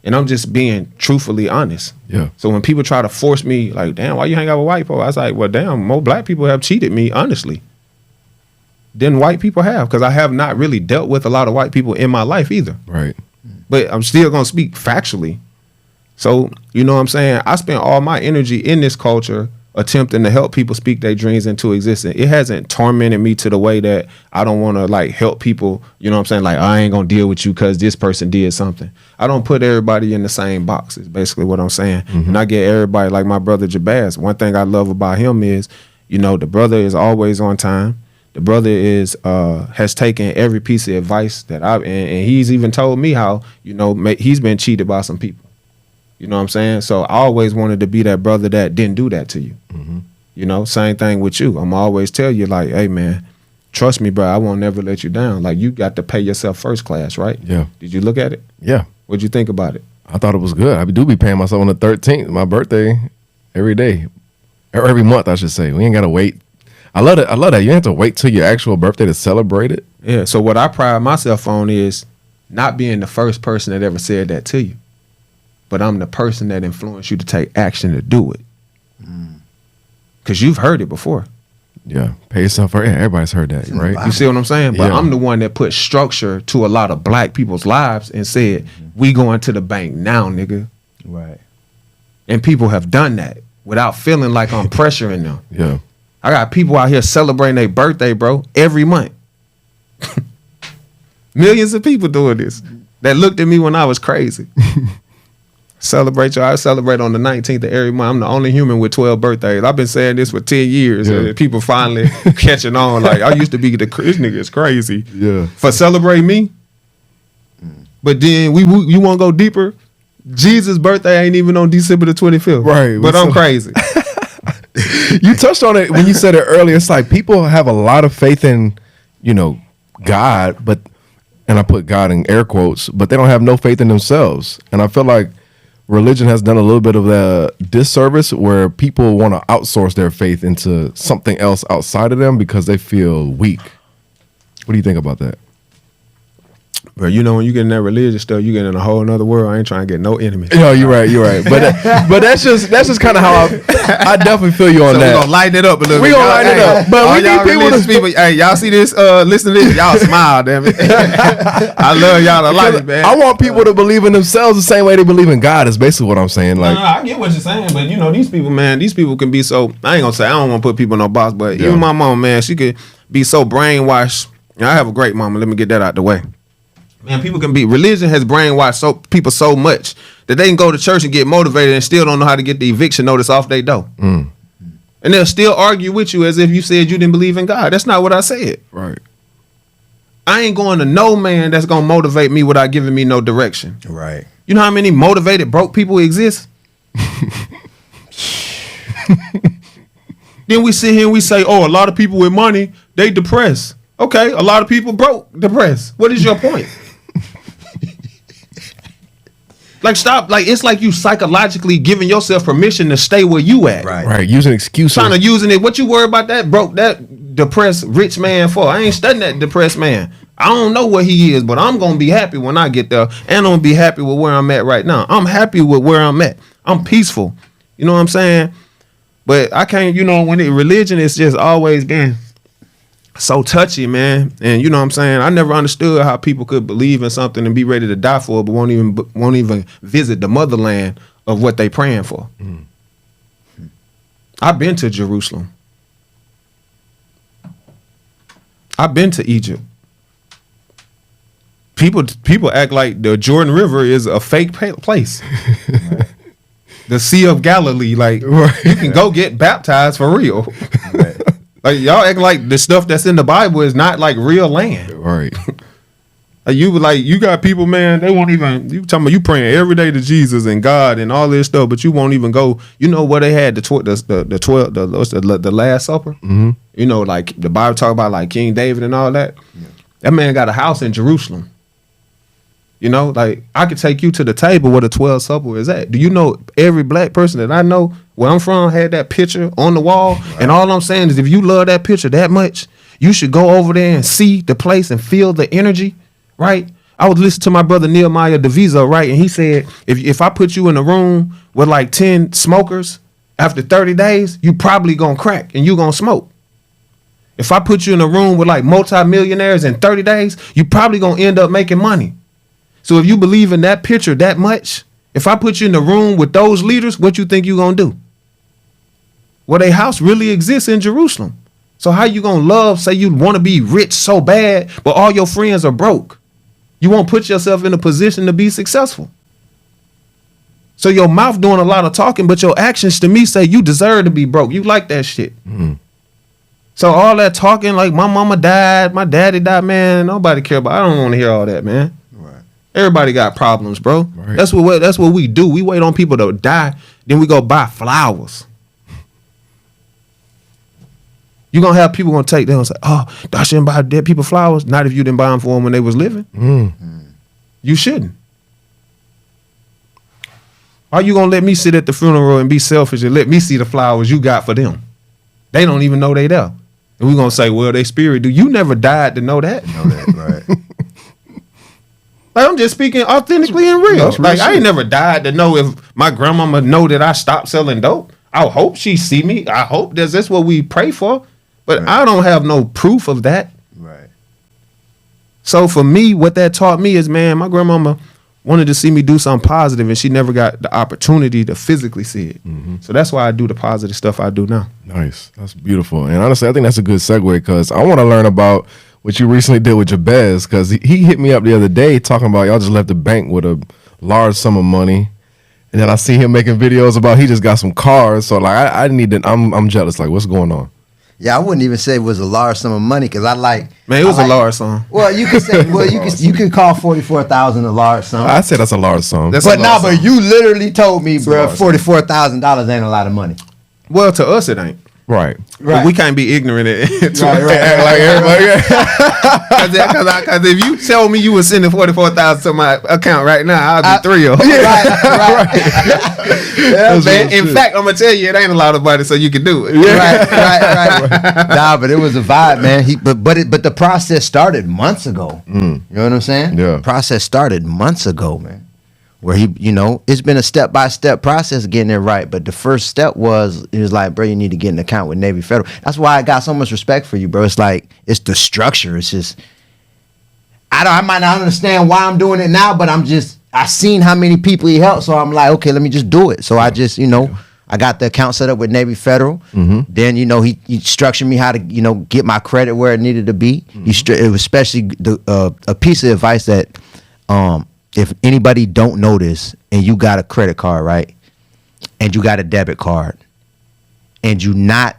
And I'm just being truthfully honest. Yeah. So when people try to force me, like, damn, why you hang out with white people? I was like, well, damn, more black people have cheated me, honestly, than white people have. Because I have not really dealt with a lot of white people in my life either. Right. But I'm still going to speak factually. So, you know what I'm saying? I spent all my energy in this culture attempting to help people speak their dreams into existence. It hasn't tormented me to the way that I don't want to like help people, you know what I'm saying? Like, I ain't going to deal with you because this person did something. I don't put everybody in the same box is basically what I'm saying. And I get everybody, like my brother Jabaz. One thing I love about him is, you know, the brother is always on time. The brother is has taken every piece of advice that and he's even told me how, you know, he's been cheated by some people. You know what I'm saying? So I always wanted to be that brother that didn't do that to you. You know, same thing with you. I'm always tell you like, hey, man, trust me, bro. I won't never let you down. Like, you got to pay yourself first class, right? Yeah. Did you look at it? Yeah. What'd you think about it? I thought it was good. I do be paying myself on the 13th, my birthday, every day. Or every month, I should say. We ain't got to wait. I love that. You don't have to wait till your actual birthday to celebrate it. Yeah. So what I pride myself on is not being the first person that ever said that to you. But I'm the person that influenced you to take action to do it. Because you've heard it before. Yeah, pay yourself first. Yeah, everybody's heard that, right? You see what I'm saying? But Yeah. I'm the one that put structure to a lot of black people's lives and said, we going to the bank now, nigga. Right. And people have done that without feeling like I'm pressuring them. Yeah. I got people out here celebrating their birthday, bro, every month. Millions of people doing this that looked at me when I was crazy. I celebrate on the 19th of every month. I'm the only human with 12 birthdays. I've been saying this for 10 years. Yeah. And people finally catching on. Like, I used to be this nigga is crazy. Yeah. For celebrate me. But then you want to go deeper? Jesus' birthday ain't even on December the 25th. Right. But I'm crazy. You touched on it when you said it earlier. It's like people have a lot of faith in, you know, God, and I put God in air quotes, but they don't have no faith in themselves. And I feel like religion has done a little bit of the disservice where people want to outsource their faith into something else outside of them because they feel weak. What do you think about that? Bro, you know, when you get in that religious stuff, you get in a whole nother world. I ain't trying to get no enemies. No, you're right. But that's just kind of how I definitely feel you on that. We gonna lighten it up a little bit. We gonna lighten it up. But we need people. Hey, y'all see this? Listen to this. Y'all smile, damn it. I love y'all to like it, man. I want people to believe in themselves the same way they believe in God. Is basically what I'm saying. Like, no, I get what you're saying, but you know, these people, man, these people can be so. I ain't gonna say I don't want to put people in no box, but even my mom, man, she could be so brainwashed. And I have a great mama. Let me get that out the way. Man, people can be. Religion has brainwashed people so much that they can go to church and get motivated and still don't know how to get the eviction notice off their door. And they'll still argue with you as if you said you didn't believe in God. That's not what I said. Right. I ain't going to no man that's gonna motivate me without giving me no direction. Right. You know how many motivated broke people exist? Then we sit here and we say, oh, a lot of people with money, they depressed. Okay, a lot of people broke, depressed. What is your point? Like, stop. Like, it's like you psychologically giving yourself permission to stay where you at. Right. Using excuses. Trying to using it. What you worry about that broke, that depressed rich man for? I ain't studying that depressed man. I don't know what he is, but I'm going to be happy when I get there. And I'm going to be happy with where I'm at right now. I'm happy with where I'm at. I'm peaceful. You know what I'm saying? But I can't, you know, when religion is just always been so touchy, man. And you know what I'm saying? I never understood how people could believe in something and be ready to die for it, but won't even visit the motherland of what they praying for. I've been to Jerusalem. I've been to Egypt. People act like the Jordan River is a fake place. The Sea of Galilee, like you can go get baptized for real. Like y'all act like the stuff that's in the Bible is not like real land. Right. You got people, man, they won't even, you talking about you praying every day to Jesus and God and all this stuff, but you won't even go, you know where they had the Last Supper? Mm-hmm. You know, like the Bible talk about like King David and all that. Yeah. That man got a house in Jerusalem. You know, like I could take you to the table where the 12 Supper is at. Do you know every black person that I know where I'm from had that picture on the wall? Right. And all I'm saying is if you love that picture that much, you should go over there and see the place and feel the energy, right? I was listening to my brother Nehemiah DeViso, right? And he said, if I put you in a room with like 10 smokers, after 30 days, you probably gonna crack and you gonna smoke. If I put you in a room with like multimillionaires in 30 days, you probably gonna end up making money. So if you believe in that picture that much, if I put you in the room with those leaders, what you think you gonna do? Well, their house really exists in Jerusalem. So how you gonna love, say you wanna be rich so bad, but all your friends are broke? You won't put yourself in a position to be successful. So your mouth doing a lot of talking, but your actions to me say you deserve to be broke. You like that shit. Mm-hmm. So all that talking like my mama died, my daddy died, man, nobody care about. I don't want to hear all that, man. Everybody got problems, bro. Right. That's what we do. We wait on people to die, then we go buy flowers. You gonna have people gonna take them and say, "Oh, I shouldn't buy dead people flowers." Not if you didn't buy them for them when they was living. You shouldn't. Are you gonna let me sit at the funeral and be selfish and let me see the flowers you got for them? They don't even know they there, and we gonna say, "Well, they spirit do." You never died to know that. Right. Like I'm just speaking authentically and real. Like I ain't never died to know if my grandmama know that I stopped selling dope. I hope she see me. I hope that's what we pray for. But right. I don't have no proof of that. Right. So for me, what that taught me is, man, my grandmama wanted to see me do something positive, and she never got the opportunity to physically see it. Mm-hmm. So that's why I do the positive stuff I do now. Nice. That's beautiful. And honestly, I think that's a good segue because I want to learn about what you recently did with Jabez, because he hit me up the other day talking about y'all just left the bank with a large sum of money, and then I see him making videos about he just got some cars. So like I need to. I'm jealous. Like what's going on? Yeah, I wouldn't even say it was a large sum of money because it was a large sum. Well, you could say you could call $44,000 a large sum. I say that's a large sum. But you literally told me, bro, $44,000 ain't a lot of money. Well, to us it ain't. Right. But we can't be ignorant to Right. act like everybody. Because if you tell me you were sending 44,000 to my account right now, I'll be thrilled. Right. Yeah, man. In fact, I'm gonna tell you, it ain't a lot of money, so you can do it. Right. Nah, but it was a vibe, man. But the process started months ago. You know what I'm saying? Yeah. The process started months ago, man. Where it's been a step-by-step process getting it right. But the first step was like, bro, you need to get an account with Navy Federal. That's why I got so much respect for you, bro. It's like, it's the structure. It's just, I might not understand why I'm doing it now, but I seen how many people he helped. So I'm like, okay, let me just do it. So I just, I got the account set up with Navy Federal. Then, he structured me how to, get my credit where it needed to be. It was especially a piece of advice that, if anybody don't know this and you got a credit card, right, and you got a debit card, and you not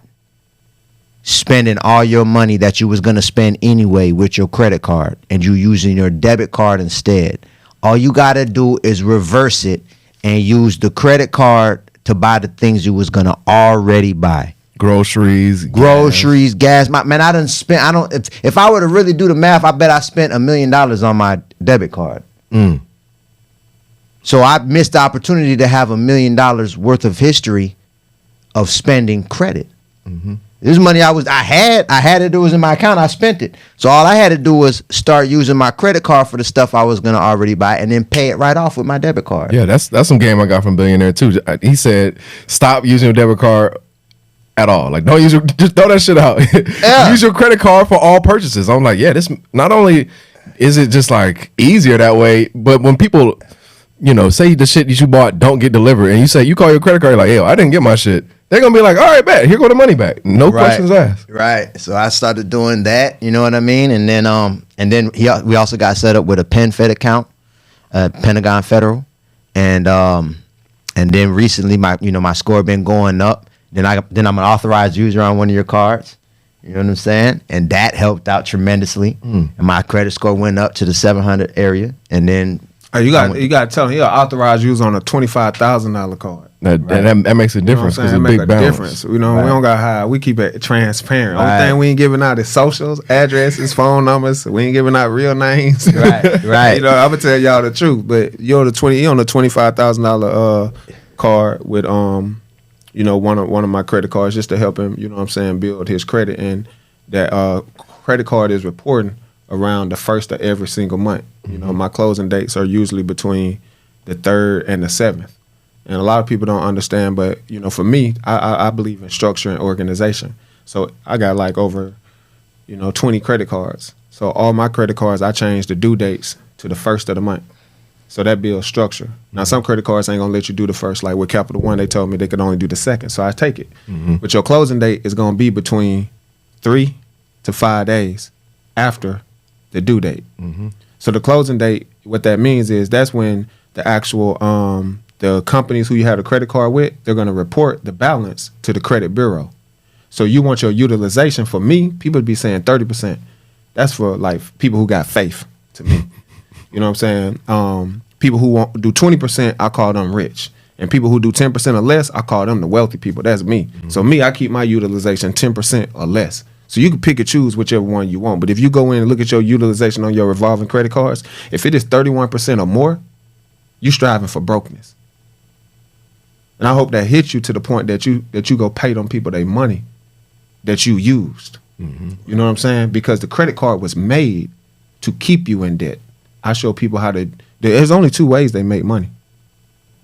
spending all your money that you was going to spend anyway with your credit card, and you using your debit card instead, all you got to do is reverse it and use the credit card to buy the things you was going to already buy. Groceries, gas. Man, I done spent, if I were to really do the math, I bet I spent $1 million on my debit card. So I missed the opportunity to have $1 million worth of history of spending credit. This money I had it. It was in my account. I spent it. So all I had to do was start using my credit card for the stuff I was gonna already buy, and then pay it right off with my debit card. Yeah, that's some game I got from Billionaire too. He said, stop using your debit card at all. Like, just throw that shit out. Use your credit card for all purchases. I'm like, yeah, this not only is it just like easier that way, but when people, say the shit that you bought don't get delivered, and you call your credit card, you're like, yo, I didn't get my shit. They're gonna be like, all right, bet, here go the money back. No questions asked. Right. So I started doing that. You know what I mean? And then we also got set up with a PenFed account, Pentagon Federal, and then recently my score been going up. Then I'm an authorized user on one of your cards. You know what I'm saying? And that helped out tremendously. And my credit score went up to the 700 area. And then you got to tell him, he'll authorize you on a $25,000 card. That makes a difference. It makes a difference. We don't got high. We keep it transparent. Only thing we ain't giving out is socials, addresses, phone numbers. We ain't giving out real names. Right. I'm gonna tell y'all the truth. But you're on the $25,000 card with one of my credit cards, just to help him, build his credit. And that credit card is reporting around the first of every single month. My closing dates are usually between the 3rd and the 7th. And a lot of people don't understand, but for me, I believe in structure and organization. So I got like over 20 credit cards. So all my credit cards, I changed the due dates to the 1st of the month. So that builds structure. Now, some credit cards ain't gonna let you do the first. Like with Capital One, they told me they could only do the 2nd, so I take it. But your closing date is gonna be between 3 to 5 days after the due date. So the closing date, what that means is that's when the actual the companies who you had a credit card with, they're gonna report the balance to the credit bureau. So you want your utilization. For me, people would be saying 30%. That's for like people who got faith to me. You know what I'm saying? People who do 20%, I call them rich. And people who do 10% or less, I call them the wealthy people. That's me. So me, I keep my utilization 10% or less. So you can pick and choose whichever one you want. But if you go in and look at your utilization on your revolving credit cards, if it is 31% or more, you're striving for brokenness. And I hope that hits you to the point that you go pay them people their money that you used. You know what I'm saying? Because the credit card was made to keep you in debt. I show people how to. There's only 2 ways they make money.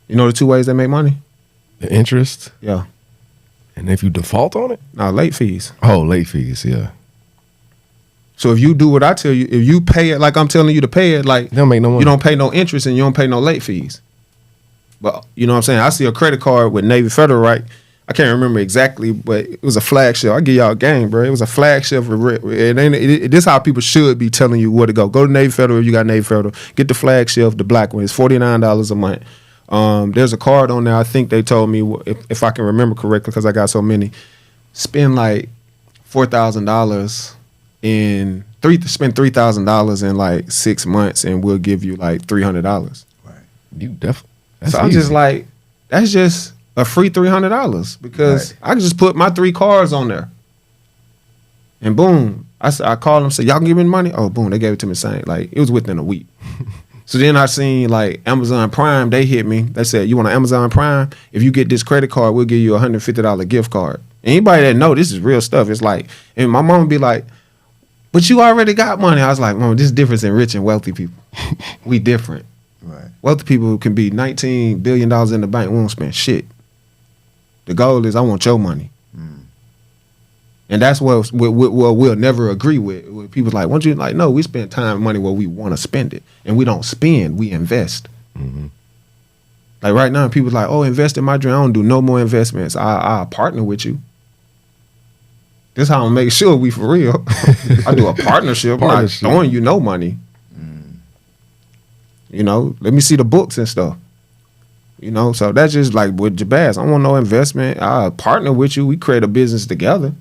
You know the 2 ways they make money? The interest. Yeah. And if you default on it? No, late fees. Oh, late fees, yeah. So if you do what I tell you, if you pay it like I'm telling you to pay it, like they'll make no money. You don't pay no interest and you don't pay no late fees. But you know what I'm saying? I see a credit card with Navy Federal, right? I can't remember exactly, but it was a flagship. I'll give y'all a game, bro. It was a flagship. This is how people should be telling you where to go. Go to Navy Federal if you got Navy Federal. Get the flagship, the black one. It's $49 a month. There's a card on there. I think they told me, if I can remember correctly, because I got so many, spend like $4,000 spend $3,000 in like 6 months, and we'll give you like $300. Right. You definitely. So I'm just like, that's just a free $300 because I can just put my 3 cards on there. And boom, I called them, said, y'all can give me the money? Oh, boom, they gave it to me same. Like, it was within a week. So then I seen like Amazon Prime, they hit me. They said, you want an Amazon Prime? If you get this credit card, we'll give you a $150 gift card. Anybody that know this is real stuff, it's like, and my mom would be like, but you already got money. I was like, Mom, this is difference in rich and wealthy people. We different. Right. Wealthy people can be $19 billion in the bank. We won't spend shit. The goal is I want your money. And that's what we'll never agree with. People like, won't you like, no, we spend time and money where we want to spend it. And we don't spend, we invest. Like right now, people like, oh, invest in my dream. I don't do no more investments. I'll partner with you. This is how I'm making sure we for real. I do a partnership. I'm not throwing you no money. You know, let me see the books and stuff. You know, so that's just like with Jabaz. I don't want no investment. I'll partner with you. We create a business together.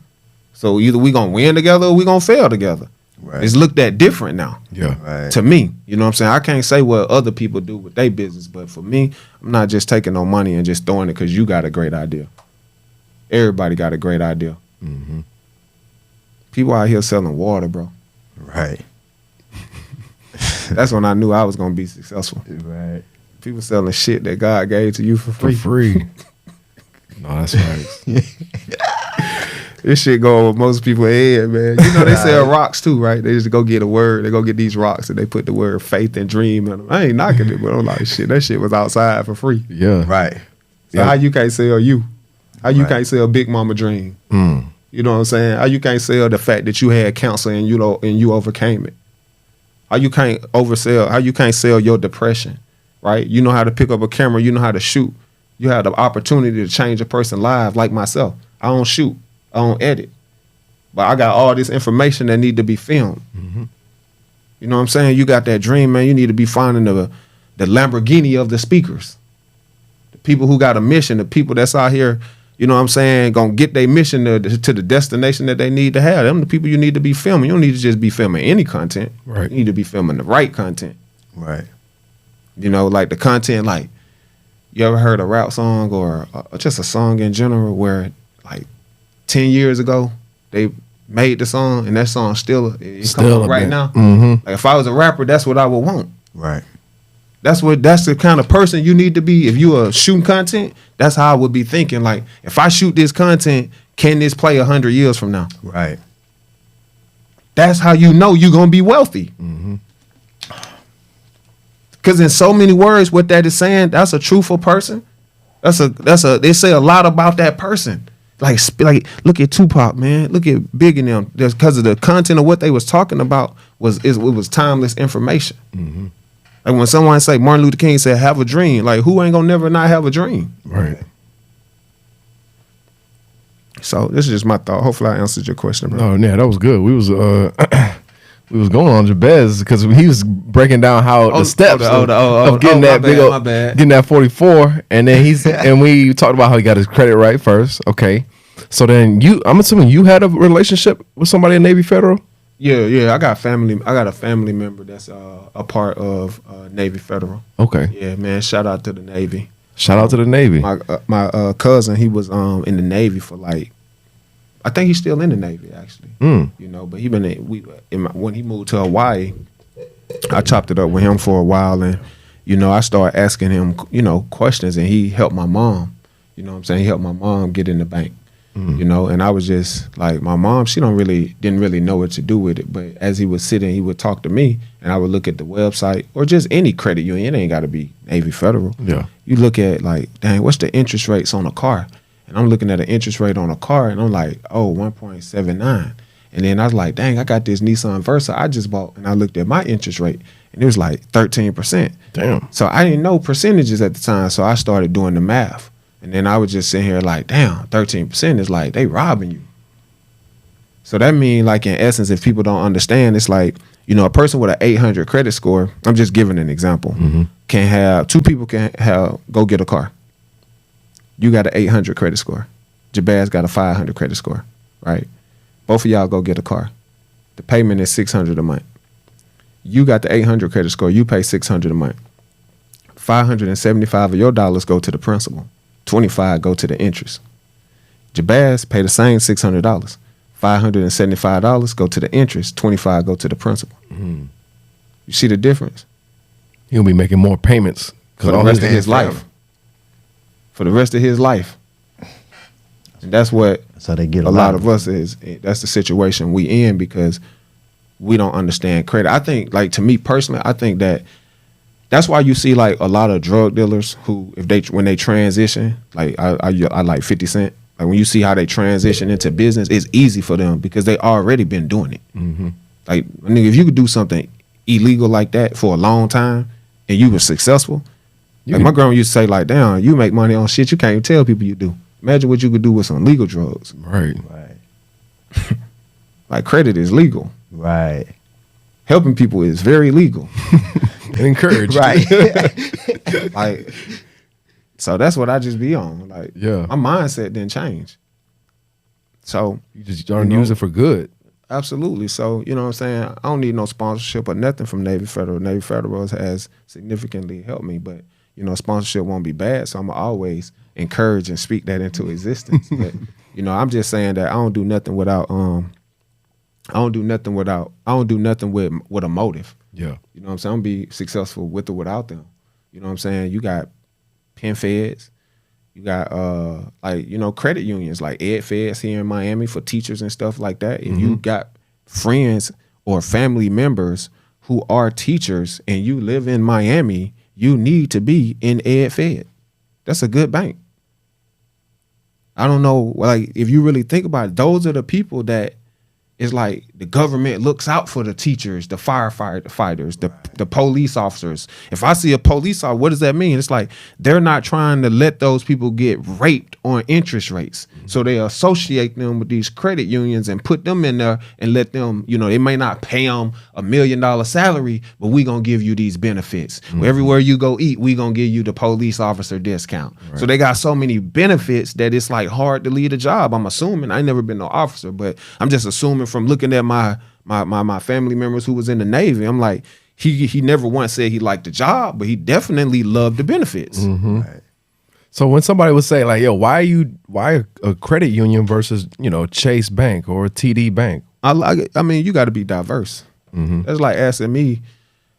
So either we gonna win together or we gonna fail together. Right. It's looked at different now. Yeah. Right. To me, you know what I'm saying? I can't say what other people do with their business, but for me, I'm not just taking no money and just throwing it because you got a great idea. Everybody got a great idea. People out here selling water, bro. Right. That's when I knew I was gonna be successful. Right. People selling shit that God gave to you for free. No, that's right. This shit go over most people's head, man. You know they sell rocks too, right? They just go get a word. They go get these rocks and they put the word faith and dream in them. I ain't knocking it, but I'm like, shit, that shit was outside for free. Yeah. Right. So how you can't sell you? How you can't sell Big Mama Dream? You know what I'm saying? How you can't sell the fact that you had cancer and you overcame it? How you can't oversell? How you can't sell your depression? Right? You know how to pick up a camera. You know how to shoot. You have the opportunity to change a person's life, like myself. I don't shoot. I don't edit. But I got all this information that need to be filmed. You know what I'm saying? You got that dream, man. You need to be finding the Lamborghini of the speakers. The people who got a mission, the people that's out here, you know what I'm saying, gonna get their mission to the destination that they need to have. Them the people you need to be filming. You don't need to just be filming any content. Right. You need to be filming the right content. Right. You know, like the content, like, you ever heard a rap song or just a song in general where, like, 10 years ago, they made the song and that song still right now? Like, if I was a rapper, that's what I would want. Right. That's the kind of person you need to be. If you are shooting content, that's how I would be thinking. Like, if I shoot this content, can this play 100 years from now? Right. That's how you know you're going to be wealthy. Because in so many words, what that is saying, that's a truthful person. They say a lot about that person. Like look at Tupac, man. Look at Big and them. Just because of the content of what they was talking about it was timeless information. Like when someone say Martin Luther King said, "Have a dream." Like, who ain't gonna never not have a dream? Right. So this is just my thought. Hopefully, I answered your question, bro. No, yeah, that was good. We was we was going on Jabez because he was breaking down how the steps of getting that big old, getting that 44, and then and we talked about how he got his credit right first. Okay, so then I'm assuming you had a relationship with somebody in Navy Federal. Yeah. I got a family member that's a part of Navy Federal. Okay. Yeah, man. Shout out to the Navy. Shout out to the Navy. My cousin, he was in the Navy for like, I think he's still in the Navy actually. You know, but when he moved to Hawaii, I chopped it up with him for a while, and you know, I started asking him, you know, questions, and he helped my mom. You know what I'm saying? He helped my mom get in the bank. You know, and I was just like, my mom, she didn't really know what to do with it. But as he was sitting, he would talk to me, and I would look at the website or just any credit union. It ain't got to be Navy Federal. Yeah. You look at like, dang, what's the interest rates on a car? And I'm looking at an interest rate on a car, and I'm like, oh, 1.79. And then I was like, dang, I got this Nissan Versa I just bought, and I looked at my interest rate, and it was like 13%. Damn. So I didn't know percentages at the time, so I started doing the math. And then I was just sitting here like, damn, 13% is like, they robbing you. So that means, like, in essence, if people don't understand, it's like, you know, a person with an 800 credit score, I'm just giving an example, can have, two people can have, go get a car. You got an 800 credit score. Jabaz got a 500 credit score, right? Both of y'all go get a car. The payment is $600 a month. You got the 800 credit score. You pay $600 a month. $575 of your dollars go to the principal. $25 go to the interest. Jabaz pay the same $600. $575 go to the interest, $25 go to the principal. Mm-hmm. You see the difference? He'll be making more payments for the rest of his life. For the rest of his life. And that's what they get a lot of us is. That's the situation we in because we don't understand credit. I think, like, to me personally, I think that's why you see like a lot of drug dealers who, when they transition, like I like 50 Cent. Like when you see how they transition into business, it's easy for them because they already been doing it. Mm-hmm. Like, if you could do something illegal like that for a long time and you were successful, like my grandma used to say, like, damn, you make money on shit you can't even tell people you do. Imagine what you could do with some legal drugs. Right. Like, credit is legal. Right. Helping people is very legal. Encouraged. Right. Like, so that's what I just be on. Like, yeah, my mindset didn't change. So you just don't use it for good. Absolutely. So, you know what I'm saying? I don't need no sponsorship or nothing from Navy Federal. Navy Federal has significantly helped me, but, you know, sponsorship won't be bad. So I'm always encourage and speak that into existence. But, you know, I'm just saying that I don't do nothing with a motive. Yeah. You know what I'm saying? I'm gonna be successful with or without them. You know what I'm saying? You got pen feds, you got like, you know, credit unions like ed feds here in Miami for teachers and stuff like that. If you got friends or family members who are teachers and you live in Miami, you need to be in ed fed. That's a good bank. I don't know, like, if you really think about it, those are the people that it's like the government looks out for the teachers, the firefighters, the police officers. If I see a police officer, what does that mean? It's like they're not trying to let those people get raped on interest rates. Mm-hmm. So they associate them with these credit unions and put them in there and let them, you know, they may not pay them $1 million salary, but we gonna give you these benefits. Mm-hmm. Everywhere you go eat, we gonna give you the police officer discount. Right. So they got so many benefits that it's like hard to lead a job. I'm assuming. I ain't never been no officer, but I'm just assuming from looking at my family members who was in the Navy, I'm like, he never once said he liked the job, but he definitely loved the benefits. Mm-hmm. Right. So when somebody would say like, yo, why a credit union versus, you know, Chase Bank or TD Bank? I mean, you got to be diverse. Mm-hmm. That's like asking me,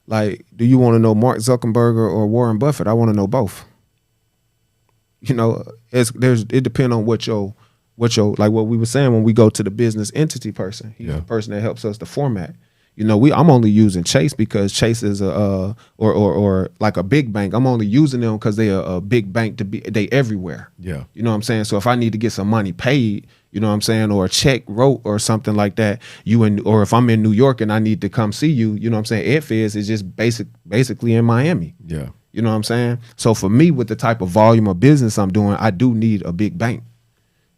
like, do you want to know Mark Zuckerberg or Warren Buffett? I want to know both. You know, it depends on what your like what we were saying when we go to the business entity person. He's the person that helps us to format. You know, I'm only using Chase because Chase is or like a big bank. I'm only using them because they are a big bank they everywhere. Yeah. You know what I'm saying? So if I need to get some money paid, you know what I'm saying, or a check wrote or something like that, or if I'm in New York and I need to come see you, you know what I'm saying? AirFeds is just basically in Miami. Yeah. You know what I'm saying? So for me, with the type of volume of business I'm doing, I do need a big bank.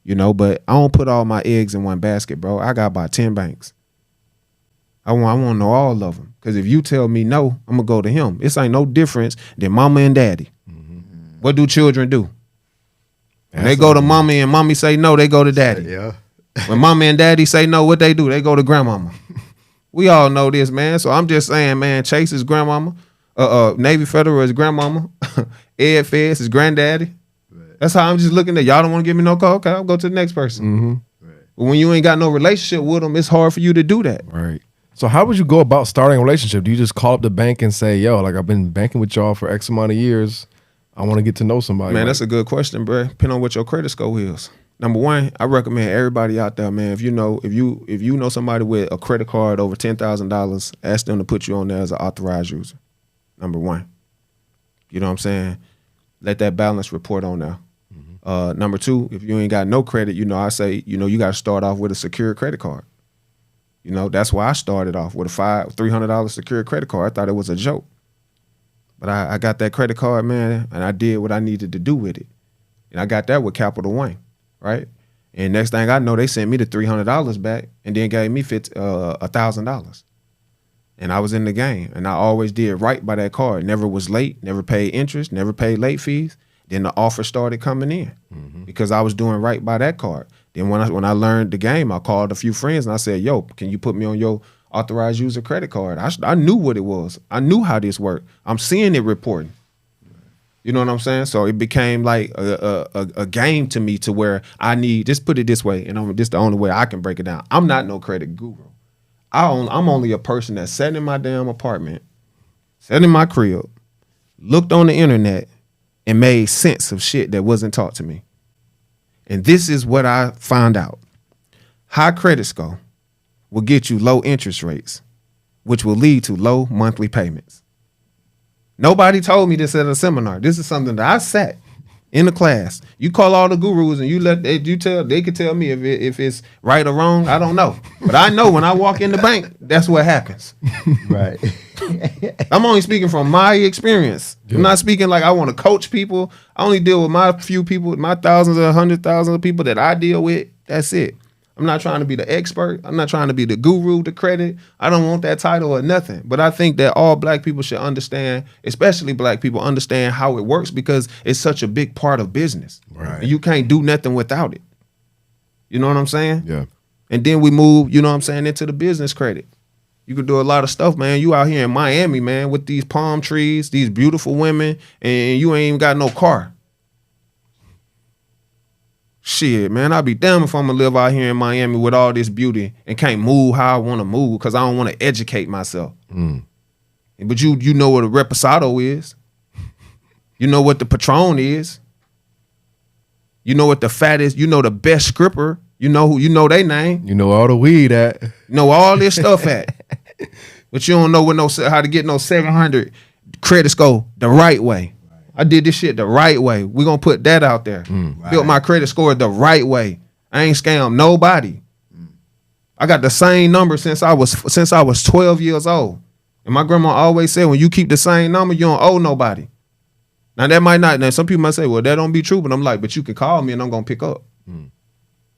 You know, but I don't put all my eggs in one basket, bro. I got about 10 banks. I want to know all of them. Because if you tell me no, I'm going to go to him. This ain't no difference than mama and daddy. Mm-hmm. What do children do? When they go to mommy and mommy say no, they go to daddy. Yeah. When mama and daddy say no, what they do? They go to grandmama. We all know this, man. So I'm just saying, man, Chase is grandmama. Navy Federal is grandmama. Ed Feds is granddaddy. That's how I'm just looking at. Y'all don't want to give me no call? Okay, I'll go to the next person. Mm-hmm. Right. But when you ain't got no relationship with them, it's hard for you to do that. Right. So how would you go about starting a relationship? Do you just call up the bank and say, yo, like I've been banking with y'all for X amount of years. I want to get to know somebody. Man, that's a good question, bro. Depending on what your credit score is. Number one, I recommend everybody out there, man, if you know somebody with a credit card over $10,000, ask them to put you on there as an authorized user. Number one. You know what I'm saying? Let that balance report on there. Number two, if you ain't got no credit, you know, I say, you know, you got to start off with a secured credit card. You know, that's why I started off with a $300 secured credit card. I thought it was a joke. But I got that credit card, man, and I did what I needed to do with it. And I got that with Capital One, right? And next thing I know, they sent me the $300 back and then gave me $1,000. And I was in the game. And I always did right by that card. Never was late, never paid interest, never paid late fees. Then the offer started coming in because I was doing right by that card. Then when I learned the game, I called a few friends and I said, yo, can you put me on your authorized user credit card? I knew what it was. I knew how this worked. I'm seeing it reporting. You know what I'm saying? So it became like a game to me to where I need, just put it this way, and this the only way I can break it down. I'm not no credit guru. I'm only a person that sat in my damn apartment, sat in my crib, looked on the internet, and made sense of shit that wasn't taught to me. And this is what I found out. High credit score will get you low interest rates, which will lead to low monthly payments. Nobody told me this at a seminar. This is something that I sat in the class. You call all the gurus and they could tell me if it's right or wrong. I don't know. But I know when I walk in the bank, that's what happens. Right. I'm only speaking from my experience. Yeah. I'm not speaking like I want to coach people. I only deal with my few people, my thousands or 100,000 of people that I deal with. That's it. I'm not trying to be the expert. I'm not trying to be the guru, the credit. I don't want that title or nothing. But I think that all black people should understand, especially black people, understand how it works because it's such a big part of business. Right. And you can't do nothing without it. You know what I'm saying? Yeah. And then we move, you know what I'm saying, into the business credit. You could do a lot of stuff, man. You out here in Miami, man, with these palm trees, these beautiful women, and you ain't even got no car. Shit, man, I'll be damned if I'm gonna live out here in Miami with all this beauty and can't move how I want to move because I don't want to educate myself. But you know what a reposado is. You know what the Patron is. You know what the fat is. You know the best scripper. You know their name. You know all the weed at. You know all this stuff at. But you don't know how to get no 700 credit score the right way. I did this shit the right way. We're going to put that out there. Built my credit score the right way. I ain't scammed nobody. I got the same number since I was 12 years old. And my grandma always said, when you keep the same number, you don't owe nobody. Now that might not, now some people might say, well, that don't be true, but I'm like, but you can call me and I'm going to pick up.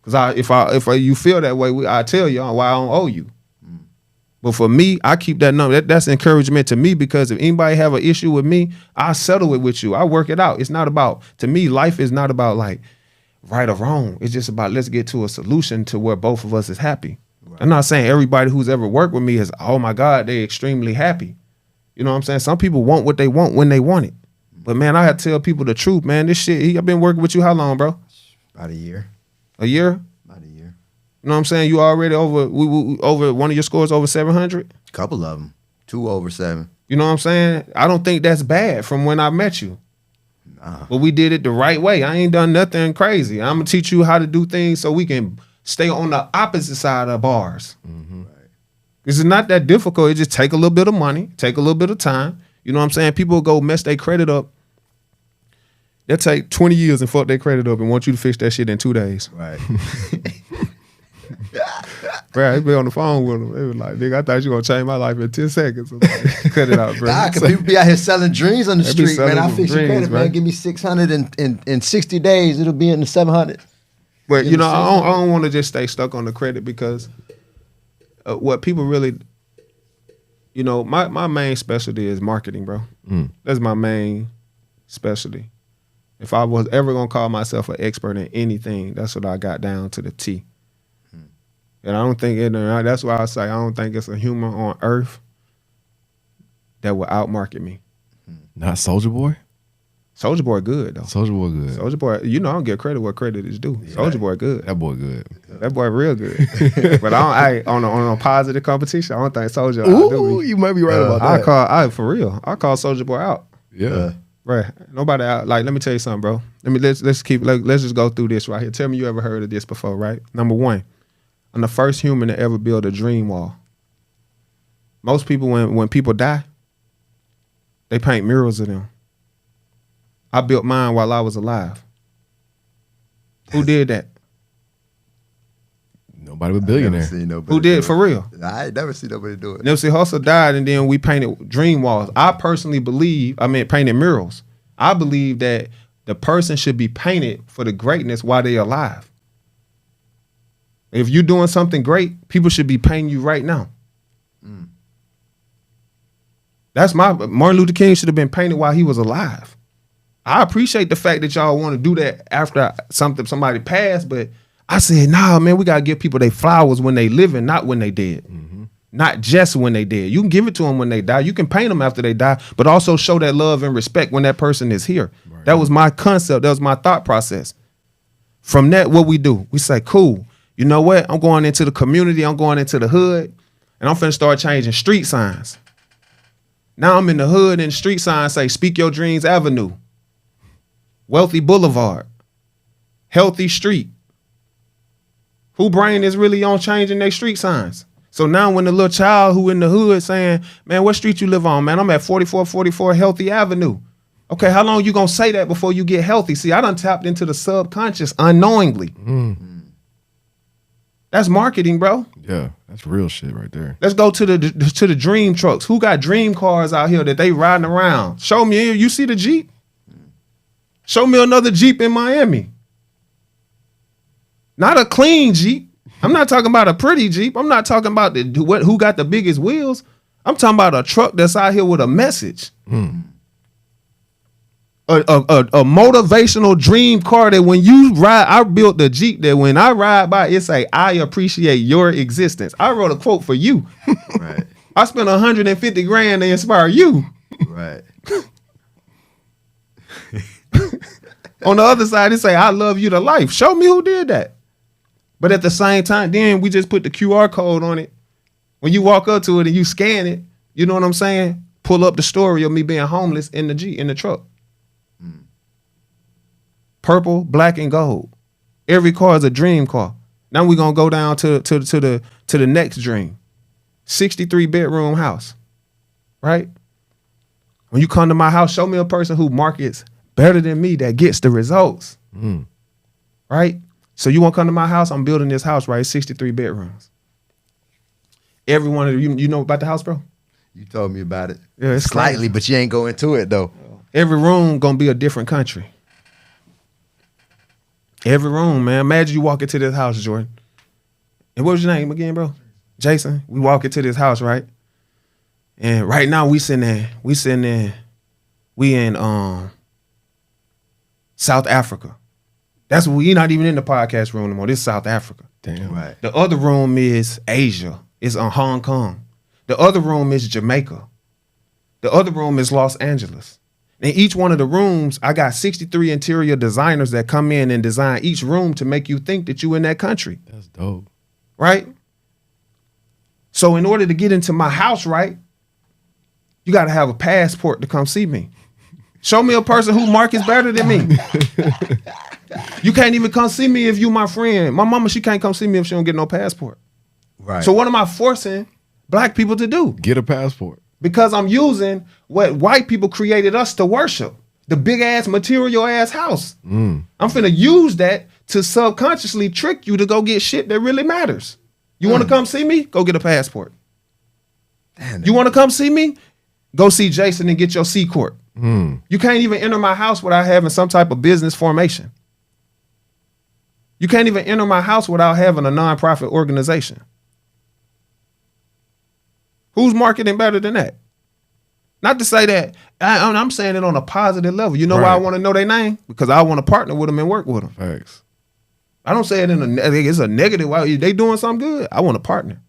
Because if you feel that way, I tell you why I don't owe you. But for me, I keep that number. That's encouragement to me because if anybody have an issue with me, I settle it with you. I work it out. It's not about, to me, life is not about like right or wrong. It's just about let's get to a solution to where both of us is happy. Right. I'm not saying everybody who's ever worked with me is, oh my God, they're extremely happy. You know what I'm saying? Some people want what they want when they want it. But man, I have to tell people the truth, man. This shit, I've been working with you how long, bro? About a year. A year? About a year. You know what I'm saying? You already over one of your scores over 700? Couple of them. 2 over 7. You know what I'm saying? I don't think that's bad from when I met you. Nah. But we did it the right way. I ain't done nothing crazy. I'm going to teach you how to do things so we can stay on the opposite side of bars. Mm-hmm. Right. It's not that difficult. It just take a little bit of money, take a little bit of time. You know what I'm saying? People go mess their credit up. They'll take 20 years and fuck their credit up and want you to fix that shit in 2 days. Right. Bro, he be on the phone with him. They was like, nigga, I thought you were going to change my life in 10 seconds. Like, cut it out, bro. Nah, cause people be out here selling dreams on the street, man. I fix your credit, man. Give me 600 in 60 days. It'll be in the 700. But, you know, I don't want to just stay stuck on the credit because what people really, you know, my main specialty is marketing, bro. That's my main specialty. If I was ever going to call myself an expert in anything, that's what I got down to the T. And I don't think that's why I say I don't think it's a human on earth that will outmarket me. Not Soulja Boy? Soulja Boy good, though. Soulja Boy good. Soulja Boy, you know I don't give credit where credit is due. Yeah, Soulja Boy good. That boy good. That boy real good. But on a positive competition, I don't think Soulja Ooh, you might be right about that. For real. I call Soulja Boy out. Yeah. Right. Nobody out. Like, let me tell you something, bro. Let's just go through this right here. Tell me you ever heard of this before, right? Number one. I'm the first human to ever build a dream wall. Most people, when people die, they paint murals of them. I built mine while I was alive. Who did that? Nobody but Billionaire. Who did it for real? I ain't never seen nobody do it. Nipsey Hussle died, and then we painted dream walls. I personally believe, painted murals. I believe that the person should be painted for the greatness while they're alive. If you're doing something great, people should be paying you right now. That's Martin Luther King should have been painted while he was alive. I appreciate the fact that y'all want to do that after somebody passed, but I said, nah, man, we got to give people their flowers when they living, not when they dead. not just when they dead. You can give it to them when they die. You can paint them after they die, but also show that love and respect when that person is here. Right. That was my concept. That was my thought process. From that, what we do, we say, cool, you know what? I'm going into the community. I'm going into the hood, and I'm finna start changing street signs. Now I'm in the hood, and street signs say, Speak Your Dreams Avenue, Wealthy Boulevard, Healthy Street. Who brain is really on changing their street signs? So now when the little child who in the hood saying, man, what street you live on? Man, I'm at 4444 Healthy Avenue. Okay, how long you gonna say that before you get healthy? See, I done tapped into the subconscious unknowingly. That's marketing, bro. Yeah, that's real shit right there. Let's go to the dream trucks. Who got dream cars out here that they riding around? Show me, you see the Jeep? Show me another Jeep in Miami. Not a clean Jeep. I'm not talking about a pretty Jeep. I'm not talking about who got the biggest wheels. I'm talking about a truck that's out here with a message. A motivational dream car that when you ride, I built the Jeep that when I ride by, it say, I appreciate your existence. I wrote a quote for you. Right. I spent 150 grand to inspire you. Right. On the other side, it say, I love you to life. Show me who did that. But at the same time, then we just put the QR code on it. When you walk up to it and you scan it, you know what I'm saying? Pull up the story of me being homeless in the truck. Purple, black, and gold. Every car is a dream car. Now we're gonna go down to the next dream. 63 bedroom house. Right? When you come to my house, show me a person who markets better than me that gets the results. Right? So you want to come to my house? I'm building this house, right? 63 bedrooms. Every one of you know about the house, bro? You told me about it. Yeah, it's slightly, crazy. But you ain't go into it though. Every room gonna be a different country. Every room, man. Imagine you walk into this house, Jordan. And what was your name again, bro? Jason. We walk into this house, right? And right now we in South Africa. That's what we not even in the podcast room anymore. This is South Africa. Damn. Right. The other room is Asia. It's on Hong Kong. The other room is Jamaica. The other room is Los Angeles. In each one of the rooms, I got 63 interior designers that come in and design each room to make you think that you in that country. That's dope. Right? So in order to get into my house, right, you got to have a passport to come see me. Show me a person who markets better than me. You can't even come see me if you my friend. My mama, she can't come see me if she don't get no passport. Right. So what am I forcing black people to do? Get a passport. Because I'm using what white people created us to worship. The big ass material ass house. I'm finna use that to subconsciously trick you to go get shit that really matters. You want to come see me? Go get a passport. Damn, you want to come see me? Go see Jason and get your C Corp. You can't even enter my house without having some type of business formation. You can't even enter my house without having a nonprofit organization. Who's marketing better than that? Not to say that, I'm saying it on a positive level. You know why I want to know their name? Because I want to partner with them and work with them. Thanks. I don't say it it's a negative. Why they doing something good? I want to partner.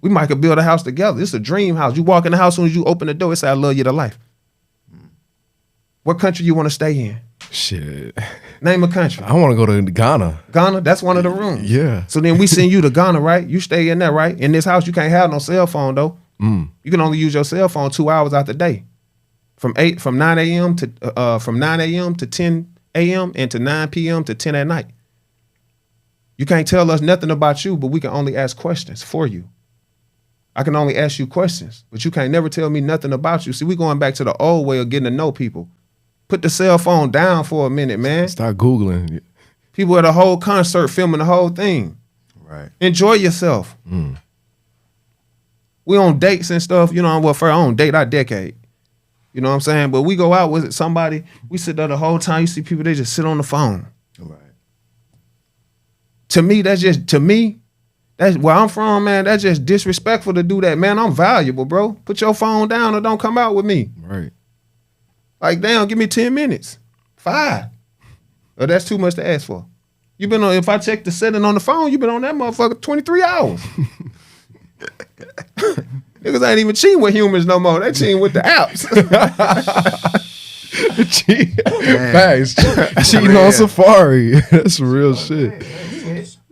We might could build a house together. It's a dream house. You walk in the house, as soon as you open the door, it say, I love you to life. What country you want to stay in? Shit. Name a country. I want to go to Ghana. Ghana, that's one of the rooms. Yeah. So then we send you to Ghana, right? You stay in there, right? In this house, you can't have no cell phone, though. You can only use your cell phone 2 hours out the day. From 9 a.m. to 10 a.m. and to 9 p.m. to 10 at night. You can't tell us nothing about you, but we can only ask questions for you. I can only ask you questions, but you can't never tell me nothing about you. See, we going back to the old way of getting to know people. Put the cell phone down for a minute, man. Start Googling. People at a whole concert filming the whole thing. Right. Enjoy yourself. We on dates and stuff, you know, well, for our own date our decade. You know what I'm saying? But we go out with somebody, we sit there the whole time, you see people, they just sit on the phone. Right. To me, that's where I'm from, man, that's just disrespectful to do that. Man, I'm valuable, bro. Put your phone down or don't come out with me. Right. Like, damn, give me 10 minutes. 5. Or that's too much to ask for. You been on, if I check the setting on the phone, you been on that motherfucker 23 hours. Niggas ain't even cheating with humans no more. They cheating with the apps. Cheating on Safari. That's real shit.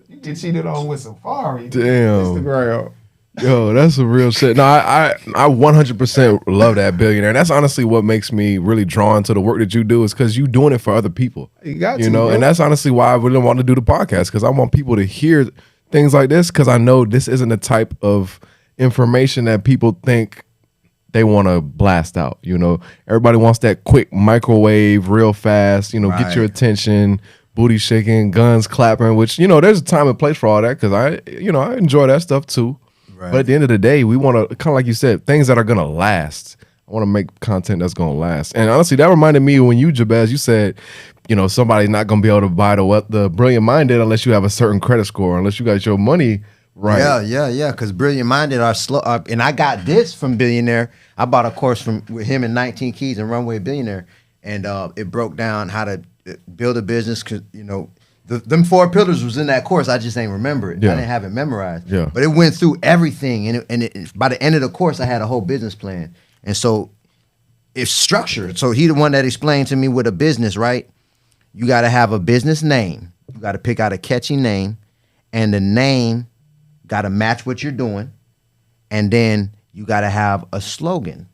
You get cheated on with Safari. Damn. Instagram. Yo, that's some real shit. No, I 100% love that Billionaire. That's honestly what makes me really drawn to the work that you do, is because you doing it for other people. You got to, know, bro. And that's honestly why I really want to do the podcast, because I want people to hear things like this, because I know this isn't the type of information that people think they want to blast out. Everybody wants that quick microwave, real fast, get your attention, booty shaking, guns clapping, which, there's a time and place for all that, because I enjoy that stuff too. Right. But at the end of the day, we want to, kind of like you said, things that are going to last. I want to make content that's going to last. And honestly, that reminded me when you, Jabez, you said, somebody's not going to be able to buy the Brilliant Minded unless you have a certain credit score, unless you got your money right. Yeah. Because Brilliant Minded are slow. And I got this from Billionaire. I bought a course with him in 19 Keys and Runway Billionaire. And it broke down how to build a business, because, them 4 pillars was in that course. I just ain't remember it. Yeah. I didn't have it memorized. Yeah. But it went through everything. And by the end of the course, I had a whole business plan. And so it's structured. So he the one that explained to me with a business, right? You got to have a business name. You got to pick out a catchy name. And the name got to match what you're doing. And then you got to have a slogan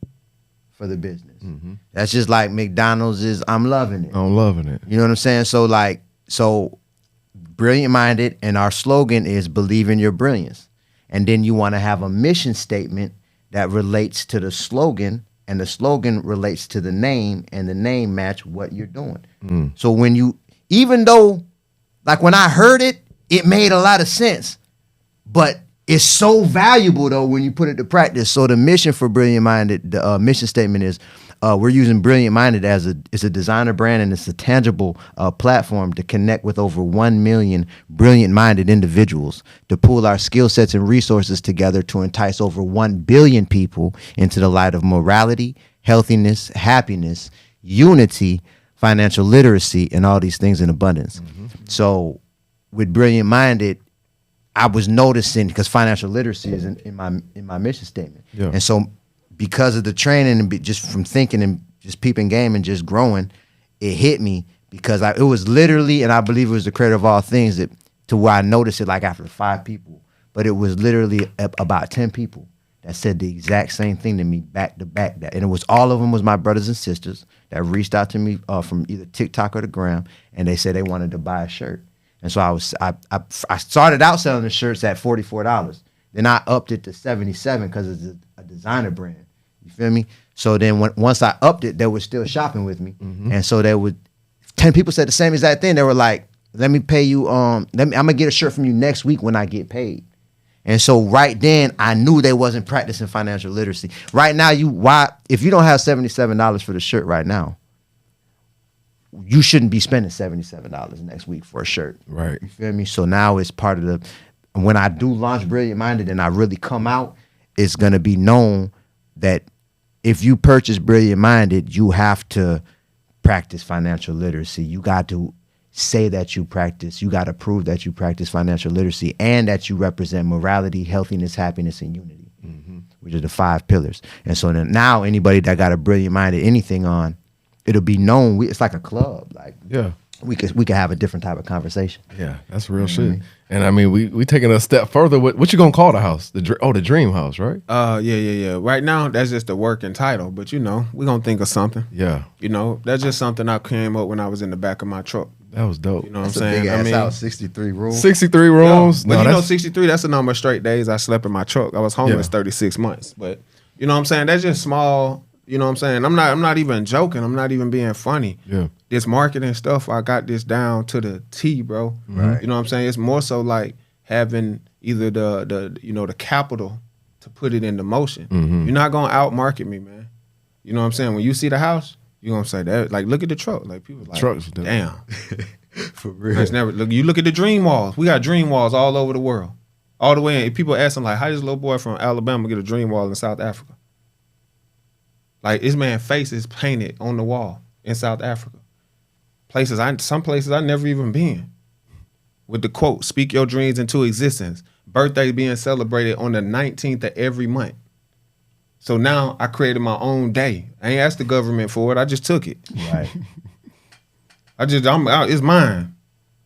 for the business. Mm-hmm. That's just like McDonald's is, I'm loving it. I'm loving it. You know what I'm saying? So Brilliant Minded, and our slogan is believe in your brilliance. And then you want to have a mission statement that relates to the slogan, and the slogan relates to the name, and the name match what you're doing. Mm. So even though, like when I heard it, it made a lot of sense, but it's so valuable though when you put it to practice. So the mission for Brilliant Minded, the mission statement is, we're using Brilliant Minded as it's a designer brand, and it's a tangible platform to connect with over 1 million brilliant-minded individuals, to pool our skill sets and resources together to entice over 1 billion people into the light of morality, healthiness, happiness, unity, financial literacy, and all these things in abundance. Mm-hmm. So with Brilliant Minded, I was noticing, because financial literacy is in my mission statement. Yeah. And so because of the training and just from thinking and just peeping game and just growing, it hit me, because it was literally, and I believe it was the creator of all things, to where I noticed it like after 5 people, but it was literally about 10 people that said the exact same thing to me back to back. And it was, all of them was my brothers and sisters that reached out to me from either TikTok or the gram, and they said they wanted to buy a shirt. And so I started out selling the shirts at $44. Then I upped it to $77 because it's a designer brand. You feel me? So then once I upped it, they were still shopping with me. Mm-hmm. And so 10 people said the same exact thing. They were like, let me pay you, I'm gonna get a shirt from you next week when I get paid. And so right then I knew they wasn't practicing financial literacy. Right now, if you don't have $77 for the shirt right now, you shouldn't be spending $77 next week for a shirt. Right. You feel me? So now it's part of when I do launch Brilliant Minded and I really come out, it's gonna be known that if you purchase Brilliant Minded, you have to practice financial literacy. You got to say that you practice. You got to prove that you practice financial literacy, and that you represent morality, healthiness, happiness, and unity, which are the 5 pillars. And so then now anybody that got a Brilliant Minded anything on, it'll be known. It's like a club. Like, yeah, we could have a different type of conversation. Yeah, that's real shit. I mean? And I mean, we taking a step further. What you gonna call the house? The Dream House, right? Yeah. Right now, that's just the working title, but we gonna think of something. Yeah, that's just something I came up when I was in the back of my truck. That was dope. You know what I'm saying? Big ass house, 63 rooms. 63 rooms. Yeah. But 63, that's the number of straight days I slept in my truck. I was homeless 36 months. But you know what I'm saying? That's just small. You know what I'm saying? I'm not even joking. I'm not even being funny. Yeah. This marketing stuff, I got this down to the T, bro. Right. You know what I'm saying? It's more so like having either the capital to put it into motion. Mm-hmm. You're not gonna outmarket me, man. You know what I'm saying? When you see the house, you're gonna say that. Like, look at the truck. Like, people like, trucks, damn. For real. You look at the dream walls. We got dream walls all over the world. All the way in. People ask him, like, how does a little boy from Alabama get a dream wall in South Africa? Like, this man's face is painted on the wall in South Africa. Some places I never even been. With the quote, speak your dreams into existence. birthday being celebrated on the 19th of every month. So now I created my own day. I ain't asked the government for it. I just took it. Right. It's mine.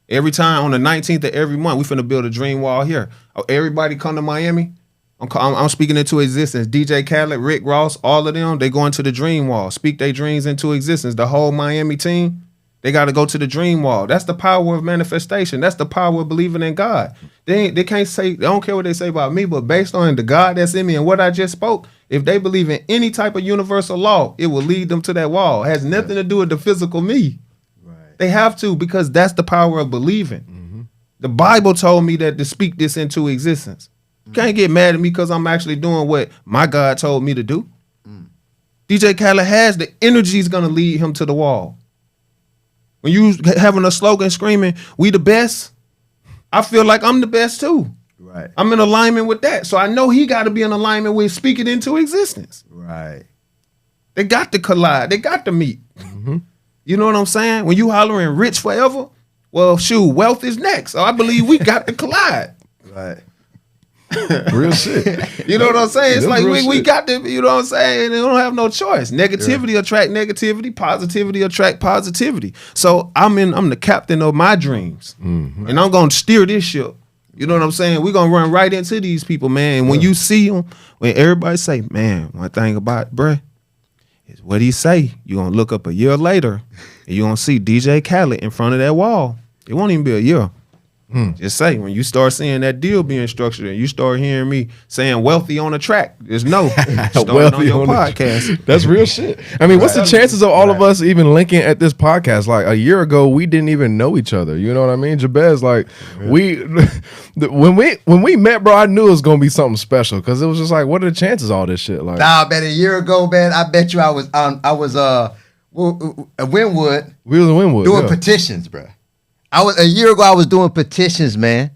Every time on the 19th of every month, we finna build a dream wall here. Everybody come to Miami. I'm speaking into existence. DJ Khaled, Rick Ross, all of them, they go into the dream wall, speak their dreams into existence. The whole Miami team, they got to go to the dream wall. That's the power of manifestation. That's the power of believing in God. They can't say, I don't care what they say about me, but based on the God that's in me and what I just spoke, if they believe in any type of universal law, it will lead them to that wall. It has nothing to do with the physical me. Right. They have to, because that's the power of believing. Mm-hmm. The Bible told me that to speak this into existence. You can't get mad at me because I'm actually doing what my God told me to do. DJ Khaled has the energy is going to lead him to the wall. When you having a slogan screaming, "We the best," I feel like I'm the best too. Right. I'm in alignment with that. So I know he got to be in alignment with speaking into existence. Right. They got to collide. They got to meet. Mm-hmm. You know what I'm saying? When you hollering rich forever, well, shoot, wealth is next. So I believe we got to collide. Right. Real shit. You know what I'm saying? It's like we got to, you know what I'm saying? They don't have no choice. Negativity attract negativity, positivity attract positivity. So I'm the captain of my dreams. Mm-hmm. And I'm gonna steer this ship. You know what I'm saying? We're gonna run right into these people, man. And when you see them, when everybody say, man, one thing about it, bruh, is what he say. You're gonna look up a year later and you're gonna see DJ Khaled in front of that wall. It won't even be a year. Just say, when you start seeing that deal being structured and you start hearing me saying wealthy on the track, just know starting on your podcast. That's real shit. I mean, what's the chances of all of us even linking at this podcast? Like a year ago, we didn't even know each other. You know what I mean? Jabez, like when we met, bro, I knew it was gonna be something special because it was just like, what are the chances of all this shit? Like, nah, man, a year ago, man, I bet you I was at Wynwood. We was in Wynwood doing petitions, bro. A year ago, I was doing petitions, man.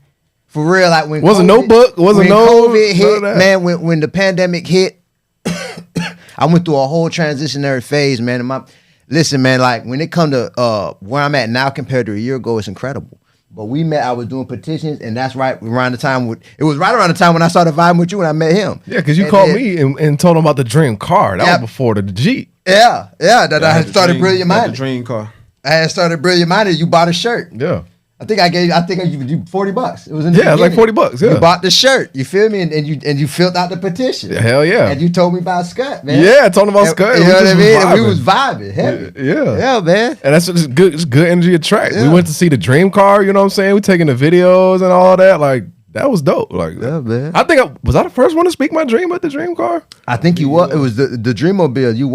For real, like when wasn't COVID, no book, wasn't no COVID hit, man. When the pandemic hit, I went through a whole transitionary phase, man. And listen, man, like when it come to where I'm at now compared to a year ago, it's incredible. But we met. I was doing petitions, and that's right around the time. It was right around the time when I started vibing with you when I met him. Yeah, because you called me and told him about the dream car. That was before the Jeep. Yeah. That I had started Brilliant Minded. The dream car. I had started Brilliant Minded. You bought a shirt. Yeah. I think I gave you $40. It was in it was like $40. Yeah. You bought the shirt. You feel me? And you filled out the petition. Hell yeah. And you told me about Scott, man. Yeah, I told him about Scott. You know what I mean? And we was vibing. Heavy. Yeah, man. And that's just good. It's good energy attract. Yeah. We went to see the dream car. You know what I'm saying? We taking the videos and all that. Like, that was dope. Like, yeah, man. I think was I the first one to speak my dream at the dream car? I think you was. It was the Dreamobile. You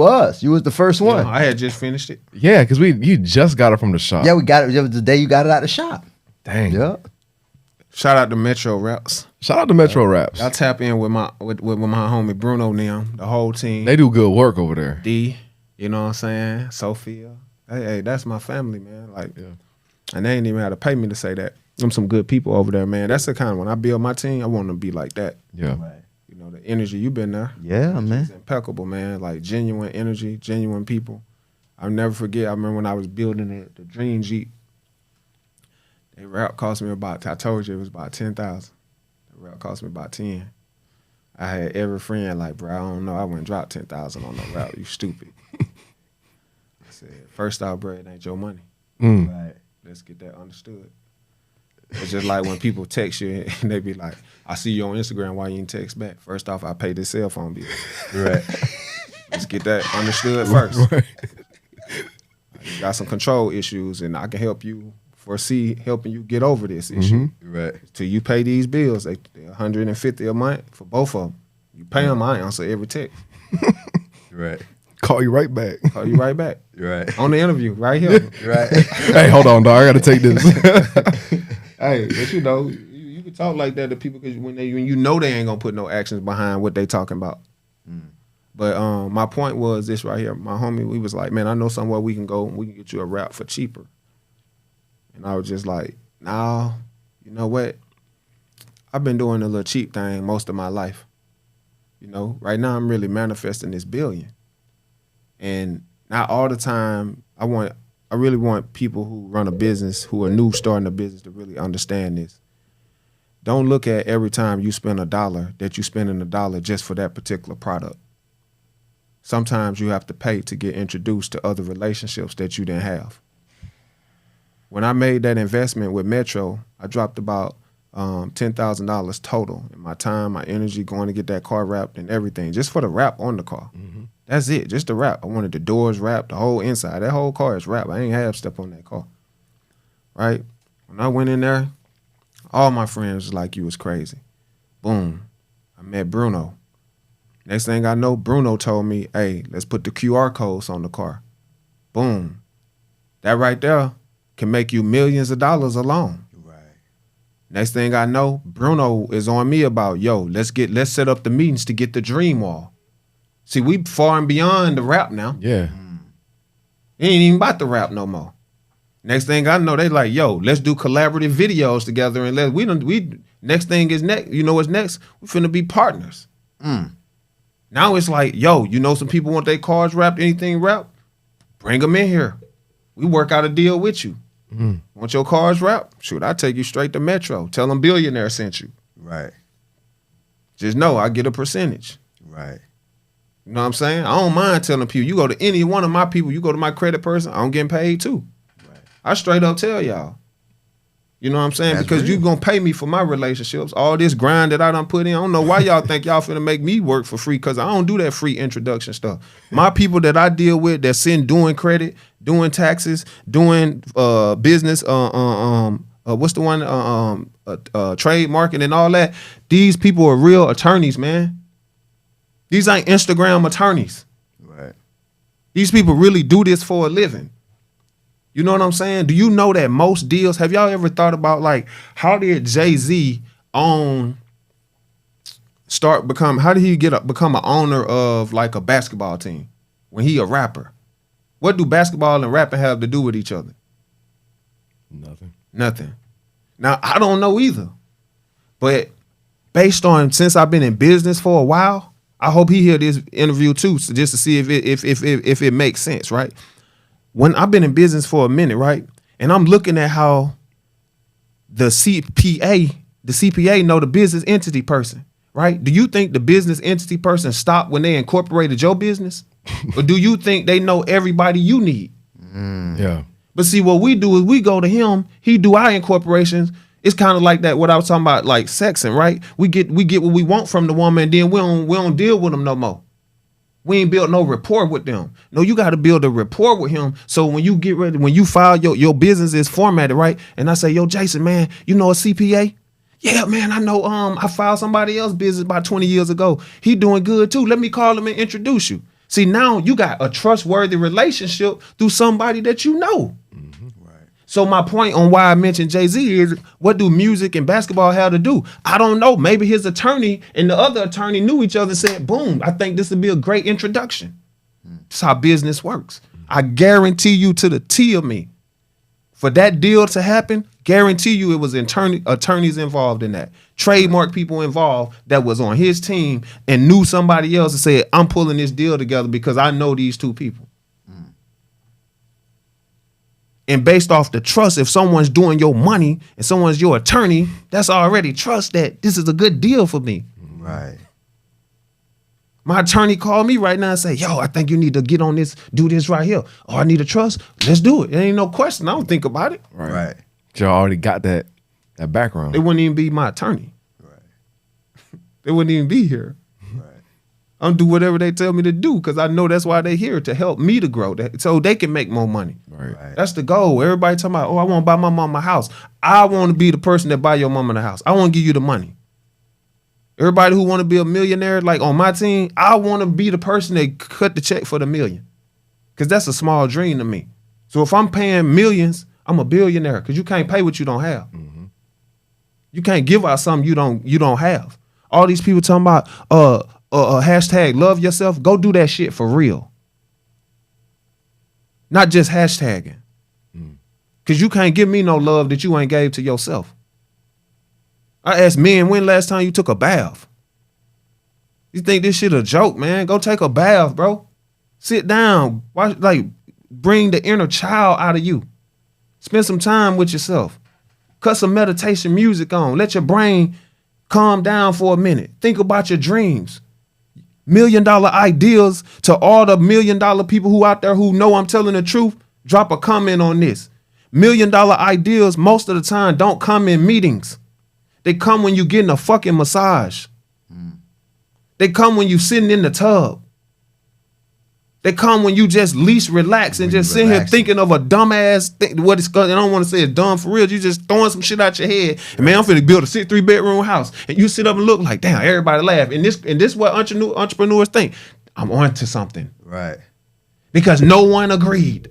was the first one. Yeah, I had just finished it. Yeah, because you just got it from the shop. Yeah, we got it. It was the day you got it out the shop. Dang. Yeah. Shout out to Metro Raps. Shout out to Metro Raps. Y'all tap in with my homie Bruno now, the whole team. They do good work over there. D, you know what I'm saying? Sophia. Hey, that's my family, man. Like, and they ain't even had to pay me to say that. Them some good people over there, man. That's the kind of, when I build my team, I want to be like that. Yeah. Right. You know, the energy, you've been there. Yeah, man. It's impeccable, man. Like genuine energy, genuine people. I'll never forget, I remember when I was building the Dream Jeep. The route cost me about, I told you it was about 10,000. The route cost me about 10. I had every friend like, bro, I don't know. I wouldn't drop 10,000 on no route. You stupid. I said, first off, bro, it ain't your money. Right. Let's get that understood. It's just like when people text you and they be like, I see you on Instagram, why you didn't text back? First off, I paid this cell phone bill. Right. Let's get that understood first. Right. You got some control issues and I can help you helping you get over this issue. Right. Till you pay these bills, they're $150 a month for both of them. You pay them, I answer every text. Right. Call you right back. Call you right back. Right. On the interview, right here. Right. Hey, hold on, dog. I got to take this. Hey, but you know, you can talk like that to people because when you know they ain't gonna put no actions behind what they talking about. But my point was this right here. My homie, we was like, man, I know somewhere we can go and we can get you a route for cheaper. And I was just like, nah, you know what? I've been doing a little cheap thing most of my life. You know, right now I'm really manifesting this billion. And not all the time, I really want people who run a business, who are new starting a business, to really understand this. don't look at every time you spend $1 that you spending $1 just for that particular product. Sometimes you have to pay to get introduced to other relationships that you didn't have. When I made that investment with Metro, I dropped about $10,000 total in my time, my energy, going to get that car wrapped and everything, just for the wrap on the car. Mm-hmm. That's it, just the wrap. I wanted the doors wrapped, the whole inside. That whole car is wrapped. I ain't half step on that car, right? When I went in there, all my friends was like, you was crazy. Boom, I met Bruno. Next thing I know, Bruno told me, hey, let's put the QR codes on the car. Boom. That right there can make you millions of dollars alone. Right. Next thing I know, Bruno is on me about, yo, let's set up the meetings to get the dream wall. See, we far and beyond the rap now. Yeah. It ain't even about the rap no more. Next thing I know, they like, yo, let's do collaborative videos together, and next thing is next. You know what's next? We finna be partners. Now it's like, yo, you know some people want their cars wrapped, anything wrapped? Bring them in here. We work out a deal with you. Want your cars wrapped? Shoot, I take you straight to Metro. Tell them Billionaire sent you. Right. Just know I get a percentage. Right. You know what I'm saying? I don't mind telling people, you go to any one of my people, you go to my credit person, I'm getting paid too. Right. I straight up tell y'all. You know what I'm saying? That's because real. you gonna pay me for my relationships. All this grind that I done put in. I don't know why y'all think y'all finna make me work for free, because I don't do that free introduction stuff. My people that I deal with that send doing credit, doing taxes, doing business, what's the one, trademarking and all that. These people are real attorneys, man. These ain't Instagram attorneys. Right. These people really do this for a living. You know what I'm saying? Do you know that most deals, have y'all ever thought about, like, how did Jay-Z become an owner of like a basketball team when he a rapper? What do basketball and rapping have to do with each other? Nothing. Now, I don't know either. But based on, since I've been in business for a while, I hope he hear this interview too, so just to see if it makes sense, right? When I've been in business for a minute, right, and I'm looking at how the CPA know the business entity person, right? Do you think the business entity person stopped when they incorporated your business? Or do you think they know everybody you need? Yeah. But see, what we do is we go to him, he do our incorporations. It's kind of like that, what I was talking about, like sexing, right? We get what we want from the woman, and then we don't deal with them no more. We ain't built no rapport with them. No, you got to build a rapport with him. So when you get ready, when you file your business is formatted, right? And I say, yo, Jason, man, you know a CPA? Yeah, man, I know. I filed somebody else's business about 20 years ago. He doing good too. Let me call him and introduce you. See, now you got a trustworthy relationship through somebody that you know. So my point on why I mentioned Jay-Z is, what do music and basketball have to do? I don't know. Maybe his attorney and the other attorney knew each other and said, boom, I think this would be a great introduction. That's how business works. I guarantee you, to the T of me, for that deal to happen, guarantee you it was attorneys involved in that. Trademark people involved that was on his team and knew somebody else and said, I'm pulling this deal together because I know these two people. And based off the trust, if someone's doing your money and someone's your attorney, that's already trust that this is a good deal for me. Right. My attorney called me right now and say, yo, I think you need to get on this, do this right here. Oh, I need a trust. Let's do it. There ain't no question. I don't think about it. Right. Y'all already got that background. They wouldn't even be my attorney. Right. They wouldn't even be here. I'm do whatever they tell me to do, because I know that's why they're here, to help me to grow, so they can make more money. Right. That's the goal. Everybody talking about, oh, I want to buy my mama a house. I want to be the person that buy your mama the house. I want to give you the money. Everybody who want to be a millionaire, like on my team, I want to be the person that cut the check for the million, because that's a small dream to me. So if I'm paying millions, I'm a billionaire, because you can't pay what you don't have. Mm-hmm. You can't give out something you don't have. All these people talking about hashtag love yourself. Go do that shit for real. Not just hashtagging. Because you can't give me no love that you ain't gave to yourself. I asked men, when last time you took a bath? You think this shit a joke, man? Go take a bath, bro. Sit down. Watch, like, bring the inner child out of you. Spend some time with yourself. Cut some meditation music on. Let your brain calm down for a minute. Think about your dreams. $1 million ideas to all the $1 million people who out there who know I'm telling the truth. Drop a comment on this. $1 million ideas most of the time don't come in meetings. They come when you getting a fucking massage. They come when you sitting in the tub. They come when you just least relax and just sitting here thinking of a dumbass thing. What it's I don't want to say it's dumb for real. You just throwing some shit out your head. And man, I'm finna build a 3-bedroom house. And you sit up and look like, damn, everybody laugh. And this what entrepreneurs think. I'm on to something. Right. Because no one agreed.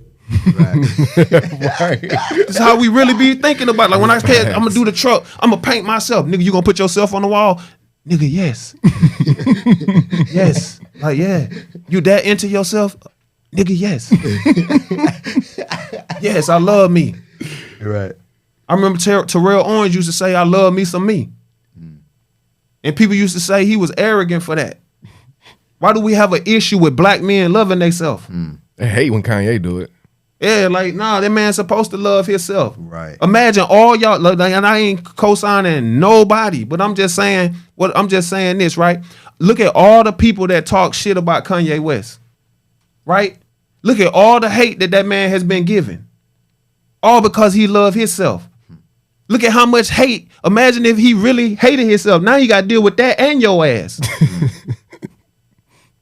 Right. That's how we really be thinking about it. Like when I said I'm gonna do the truck, I'm gonna paint myself. Nigga, you gonna put yourself on the wall? Nigga, yes. Yes. Like, yeah. You that into yourself? Nigga, yes. Yes, I love me. Right. I remember Terrell Owens used to say, I love me some me. And people used to say he was arrogant for that. Why do we have an issue with black men loving themselves? They hate when Kanye do it. Yeah, like, nah, that man's supposed to love himself. Right. Imagine all y'all, like, and I ain't co-signing nobody, but I'm just saying this, right? Look at all the people that talk shit about Kanye West, right? Look at all the hate that man has been given. All because he loved himself. Look at how much hate. Imagine if he really hated himself. Now you got to deal with that and your ass.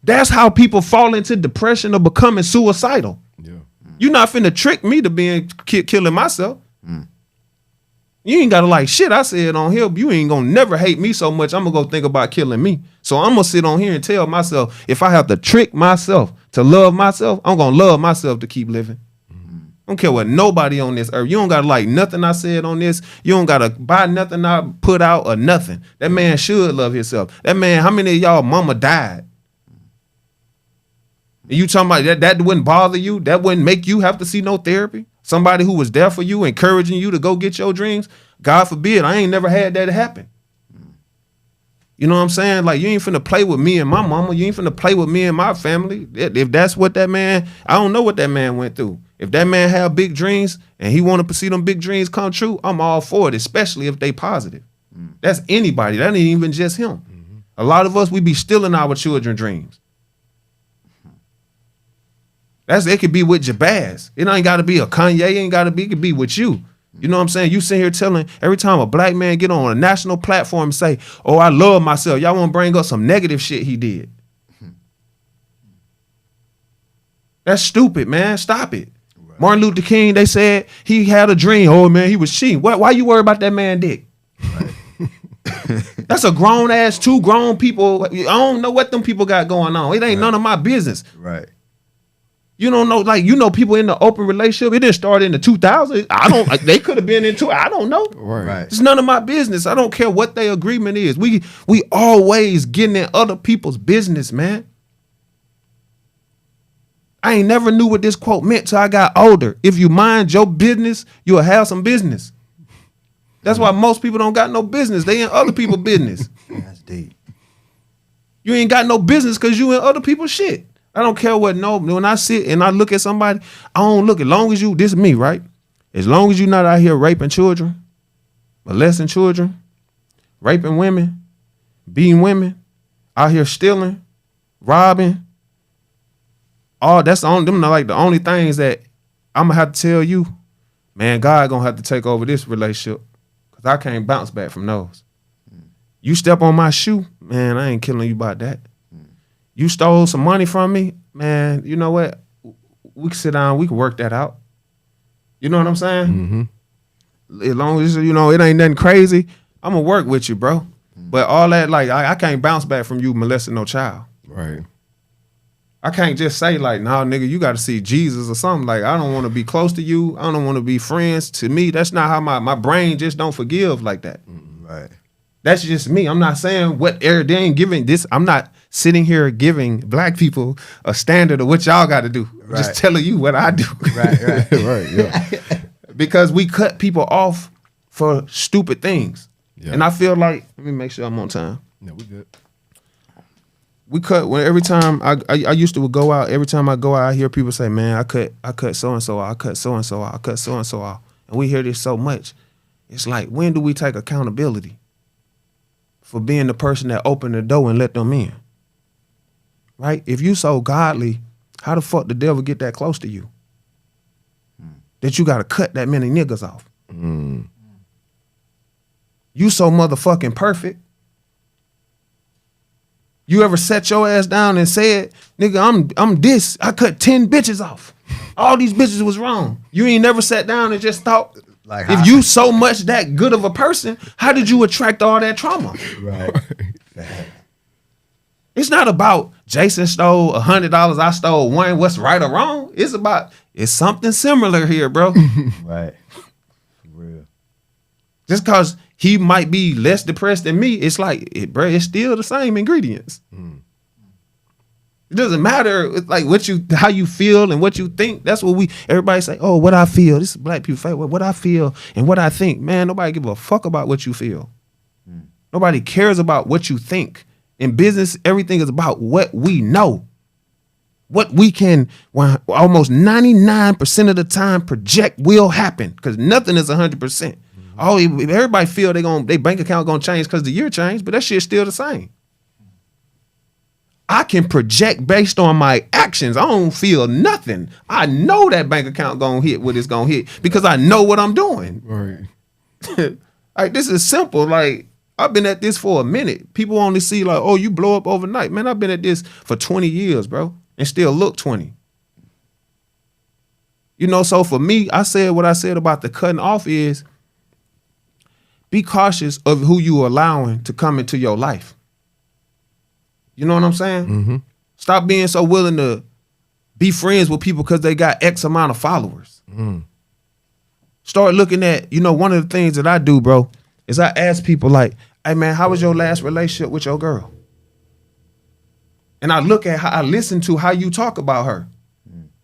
That's how people fall into depression or becoming suicidal. Yeah. You're not finna trick me to being killing myself. You ain't gotta like shit I said on here. You ain't gonna never hate me so much. I'm gonna go think about killing me. So I'm gonna sit on here and tell myself if I have to trick myself to love myself, I'm gonna love myself to keep living. I don't care what nobody on this earth. You don't gotta like nothing I said on this. You don't gotta buy nothing I put out or nothing. That man should love himself. That man, how many of y'all mama died? And you talking about that wouldn't bother you? That wouldn't make you have to see no therapy? Somebody who was there for you, encouraging you to go get your dreams? God forbid, I ain't never had that happen. You know what I'm saying? Like, you ain't finna play with me and my mama. You ain't finna play with me and my family. If that's what that man, I don't know what that man went through. If that man have big dreams and he want to see them big dreams come true, I'm all for it, especially if they positive. That's anybody. That ain't even just him. A lot of us, we be stealing our children's dreams. It could be with Jabaz. It ain't got to be a Kanye. It could be with you. You know what I'm saying? You sit here telling every time a black man get on a national platform and say, oh, I love myself. Y'all want to bring up some negative shit he did. That's stupid, man. Stop it. Right. Martin Luther King, they said he had a dream. Oh, man, he was cheating. Why you worry about that man dick? Right. That's a grown ass, 2 grown people. I don't know what them people got going on. It ain't none of my business. Right. You don't know, like, you know, people in the open relationship. It didn't start in the 2000s. They could have been into. I don't know. Right. It's none of my business. I don't care what their agreement is. We always getting in other people's business, man. I ain't never knew what this quote meant till I got older. If you mind your business, you'll have some business. That's why most people don't got no business. They in other people's business. That's deep. You ain't got no business because you in other people's shit. I don't care what when I sit and I look at somebody, I don't look, as long as this is me, right? As long as you're not out here raping children, molesting children, raping women, beating women, out here stealing, robbing, that's the only things that I'm gonna have to tell you, man, God gonna have to take over this relationship because I can't bounce back from those. You step on my shoe, man, I ain't killing you about that. You stole some money from me, man, you know what? We can sit down, we can work that out. You know what I'm saying? Mm-hmm. As long as, you know, it ain't nothing crazy, I'm going to work with you, bro. But all that, like, I can't bounce back from you molesting no child. Right. I can't just say, like, nah, nigga, you got to see Jesus or something. Like, I don't want to be close to you. I don't want to be friends. To me, that's not how my brain just don't forgive like that. Right. That's just me. I'm not saying what they ain't giving this. I'm not sitting here giving black people a standard of what y'all got to do. Right. Just telling you what I do. Right. Right. Yeah. Because we cut people off for stupid things. Yeah. And I feel like, let me make sure I'm on time. Yeah, we good. We cut every time I used to go out. Every time I go out, I hear people say, "Man, I cut so and so out. I cut so and so out. I cut so and so out." And we hear this so much. It's like, when do we take accountability for being the person that opened the door and let them in? Right? If you so godly, how the fuck the devil get that close to you? That you got to cut that many niggas off. You so motherfucking perfect. You ever set your ass down and said, nigga, I'm this. I cut 10 bitches off. All these bitches was wrong. You ain't never sat down and just thought, like, if you so much that good of a person, how did you attract all that trauma? Right. It's not about Jason stole $100, I stole one, what's right or wrong. It's about, it's something similar here, bro. Right. For real. Just because he might be less depressed than me, it's like, bro, it's still the same ingredients. It doesn't matter like how you feel and what you think. That's what everybody say, oh, what I feel. This is black people fight. What I feel and what I think. Man, nobody give a fuck about what you feel. Nobody cares about what you think. In business, everything is about what we know. What we can, almost 99% of the time, project will happen, because nothing is 100%. Everybody feel their bank account gonna change because the year changed, but that shit's still the same. I can project based on my actions. I don't feel nothing. I know that bank account gonna hit what it's gonna hit because I know what I'm doing. Right. Like, this is simple. Like, I've been at this for a minute. People only see like, oh, you blow up overnight. Man, I've been at this for 20 years, bro, and still look 20. You know, so for me, I said what I said about the cutting off is, be cautious of who you are allowing to come into your life. You know what I'm saying? Mm-hmm. Stop being so willing to be friends with people because they got X amount of followers. Start looking at, one of the things that I do, bro, is I ask people like, hey man, how was your last relationship with your girl? And I look at I listen to how you talk about her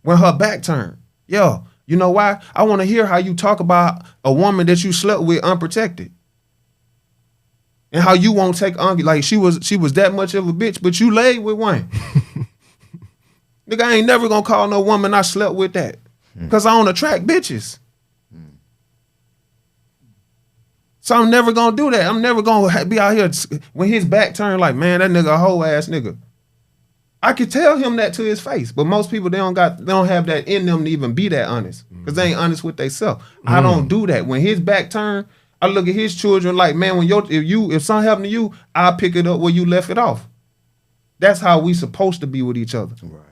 when her back turned. Yo, you know why? I want to hear how you talk about a woman that you slept with unprotected. And how you won't take like she was that much of a bitch, but you laid with one. Nigga, I ain't never gonna call no woman I slept with that. Cause I don't attract bitches. So I'm never gonna do that. I'm never gonna be out here when his back turned like, man, that nigga a whole ass nigga. I could tell him that to his face, but most people they don't have that in them to even be that honest, because they ain't honest with themselves. I don't do that. When his back turned, I look at his children like, man, if something happened to you, I'll pick it up where you left it off. That's how we supposed to be with each other. Right.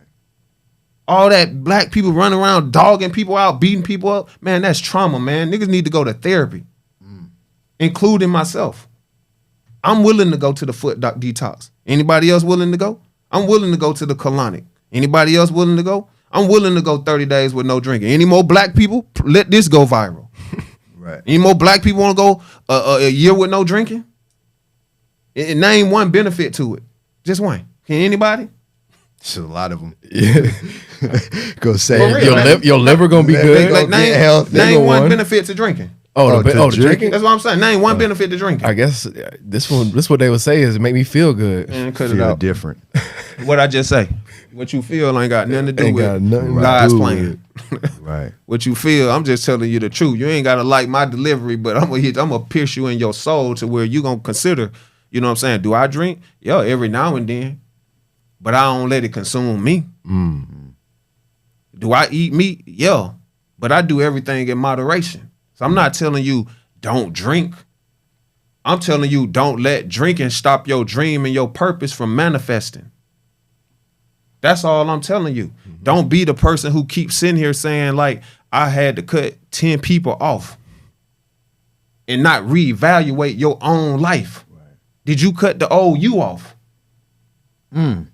All that black people running around dogging people out, beating people up, man, that's trauma, man. Niggas need to go to therapy, including myself. I'm willing to go to the foot detox. Anybody else willing to go? I'm willing to go to the colonic. Anybody else willing to go? I'm willing to go 30 days with no drinking. Any more black people? Let this go viral. Right. Any more black people want to go a year with no drinking? Name one benefit to it. Just one. Can anybody? It's a lot of them. Yeah. Go say your liver gonna be good. Like, name one benefit to drinking. The drinking? That's what I'm saying. Name one benefit to drinking. I guess this what they would say is it make me feel good. Man, cut it Feel out. different. What I just say? What you feel ain't got nothing to do Ain't with got nothing to God's do plan. Right. What you feel, I'm just telling you the truth. You ain't gotta like my delivery, but I'm gonna pierce you in your soul to where you gonna consider, you know what I'm saying? Do I drink? Yeah, every now and then. But I don't let it consume me. Do I eat meat? Yeah. But I do everything in moderation. So I'm not telling you don't drink. I'm telling you don't let drinking stop your dream and your purpose from manifesting. That's all I'm telling you. Don't be the person who keeps sitting here saying like, I had to cut 10 people off and not reevaluate your own life. Right. Did you cut the old you off? I'm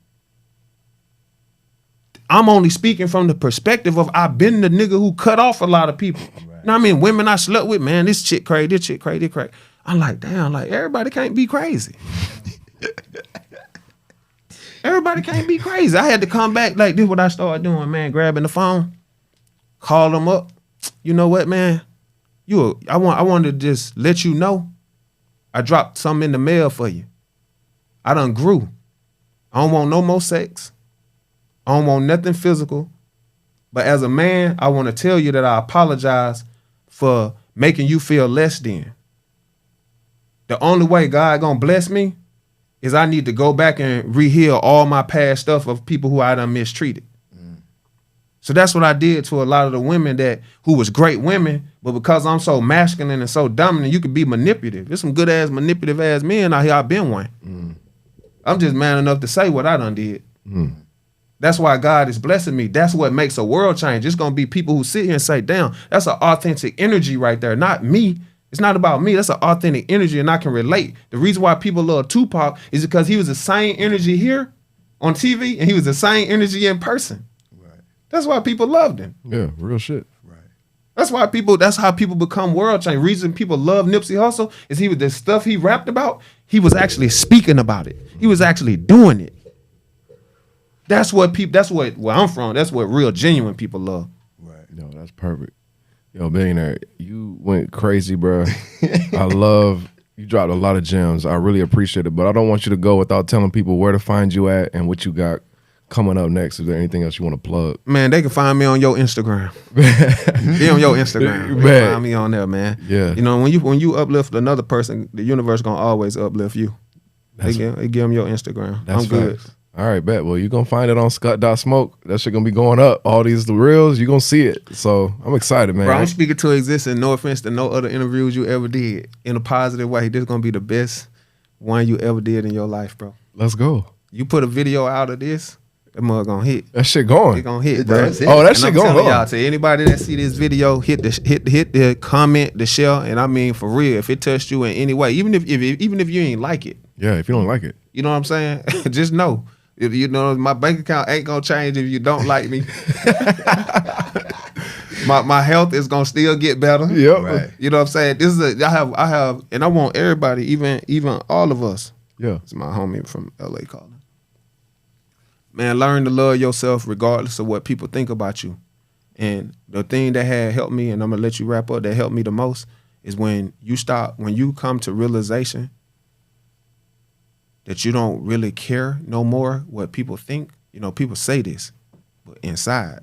only speaking from the perspective of I've been the nigga who cut off a lot of people. Right. You know what I mean? Women I slept with, man, this chick crazy, this chick crazy, this crazy. I'm like, damn, like everybody can't be crazy. Everybody can't be crazy. I had to come back, like this is what I started doing, man, grabbing the phone, call them up. You know what, man? I wanted to just let you know I dropped something in the mail for you. I done grew. I don't want no more sex. I don't want nothing physical. But as a man, I want to tell you that I apologize for making you feel less than. The only way God gonna bless me is I need to go back and re-heal all my past stuff of people who I done mistreated. So that's what I did to a lot of the women who was great women, but because I'm so masculine and so dominant, you could be manipulative. There's some good ass manipulative ass men out here. I've been one. I'm just man enough to say what I done did. That's why God is blessing me. That's what makes a world change. It's gonna be people who sit here and say, damn, that's an authentic energy right there. Not me. It's not about me. That's an authentic energy and I can relate. The reason why people love Tupac is because he was the same energy here on TV and he was the same energy in person. That's why people loved him. Yeah, real shit. Right. That's how people become world change. Reason people love Nipsey Hussle is the stuff he rapped about, he was actually speaking about it. He was actually doing it. That's what where I'm from, that's what real genuine people love. Right. Yo, that's perfect. Yo, Billionaire, you went crazy, bro. I love you dropped a lot of gems. I really appreciate it, but I don't want you to go without telling people where to find you at and what you got coming up next. Is there anything else you want to plug? Man, they can find me on your Instagram. Be on your Instagram. They can find me on there, man. Yeah. You know, when you uplift another person, the universe gonna always uplift you. They give them your Instagram. I'm good. All right, bet. Well, you're going to find it on Scott.Smoke. That shit going to be going up. All these reels, you're going to see it. So I'm excited, man. Bro, I'm speaking to existence. No offense to no other interviews you ever did. In a positive way, this is going to be the best one you ever did in your life, bro. Let's go. You put a video out of this, that mug going to hit. That shit going. It going to hit, bro. Oh, that shit going. Y'all, to anybody that see this video, hit the comment, the share, and I mean for real, if it touched you in any way, even if you ain't like it. Yeah, if you don't like it. You know what I'm saying? Just know. You know, my bank account ain't gonna change if you don't like me. my health is gonna still get better. Yep. Right. You know what I'm saying? I have, and I want everybody, even all of us. Yeah. It's my homie from LA calling. Man, learn to love yourself regardless of what people think about you. And the thing that had helped me, and I'm gonna let you wrap up, that helped me the most is when you come to realization that you don't really care no more what people think. You know, people say this, but inside,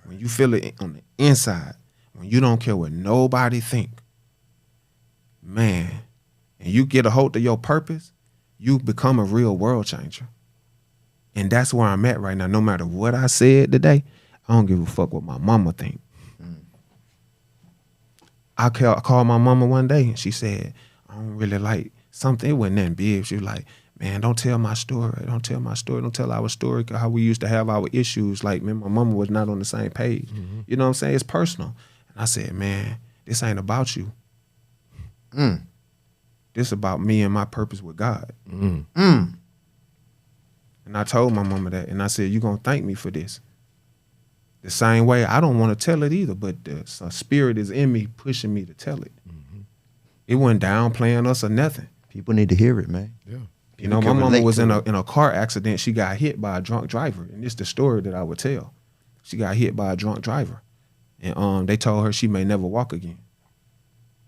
when you feel it on the inside, when you don't care what nobody think, man, and you get a hold of your purpose, you become a real world changer. And that's where I'm at right now. No matter what I said today, I don't give a fuck what my mama think. I called my mama one day and she said, I don't really like something. It wasn't nothing big. She was like, man, don't tell my story. Don't tell my story. Don't tell our story, how we used to have our issues. Like, man, my mama was not on the same page. You know what I'm saying? It's personal. And I said, man, this ain't about you. This about me and my purpose with God. And I told my mama that. And I said, you going to thank me for this. The same way, I don't want to tell it either, but the spirit is in me pushing me to tell it. It wasn't downplaying us or nothing. People need to hear it, man. Yeah. You know, my mama was in a car accident. She got hit by a drunk driver. And it's the story that I would tell. She got hit by a drunk driver. And they told her she may never walk again.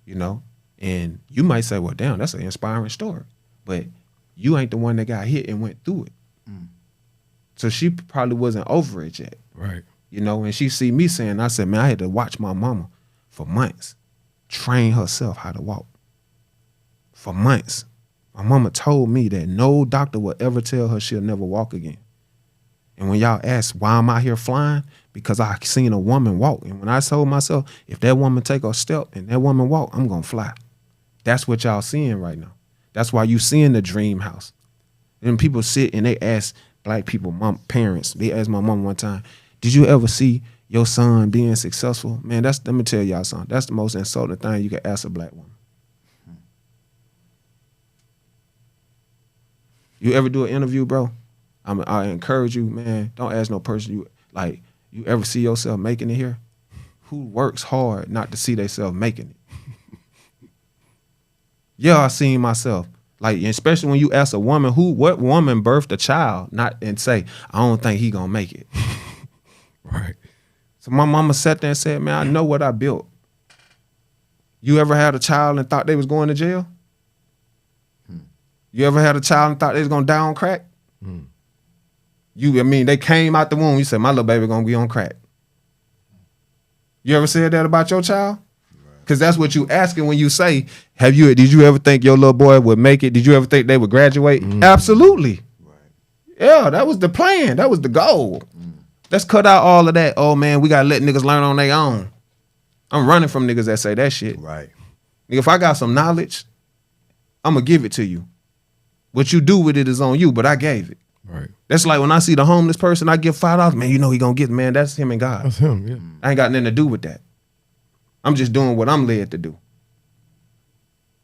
You know? And you might say, well, damn, that's an inspiring story. But you ain't the one that got hit and went through it. So she probably wasn't over it yet. Right. You know, and she see me saying, I said, man, I had to watch my mama for months, train herself how to walk. For months. My mama told me that no doctor will ever tell her she'll never walk again. And when y'all ask, why am I here flying? Because I seen a woman walk. And when I told myself, if that woman take a step and that woman walk, I'm going to fly. That's what y'all seeing right now. That's why you seeing the dream house. And people sit and they ask black people, parents, they asked my mom one time, did you ever see your son being successful? Man, let me tell y'all something. That's the most insulting thing you can ask a black woman. You ever do an interview, bro? I encourage you, man, don't ask no person you ever see yourself making it here? Who works hard not to see themselves making it? Yeah, I seen myself. Like, especially when you ask a woman, what woman birthed a child, and say, I don't think he gonna make it. Right. So my mama sat there and said, man, I know what I built. You ever had a child and thought they was going to jail? You ever had a child and thought they was gonna die on crack? They came out the womb, you said, my little baby gonna be on crack. You ever said that about your child? Right. Because that's what you asking when you say, did you ever think your little boy would make it? Did you ever think they would graduate? Absolutely. Right. Yeah, that was the plan. That was the goal. Let's cut out all of that. Oh man, we gotta let niggas learn on their own. I'm running from niggas that say that shit. Right. If I got some knowledge, I'm gonna give it to you. What you do with it is on you, but I gave it. Right. That's like when I see the homeless person, I give $5. Man, you know he gonna get it, man. That's him and God. That's him, yeah. I ain't got nothing to do with that. I'm just doing what I'm led to do.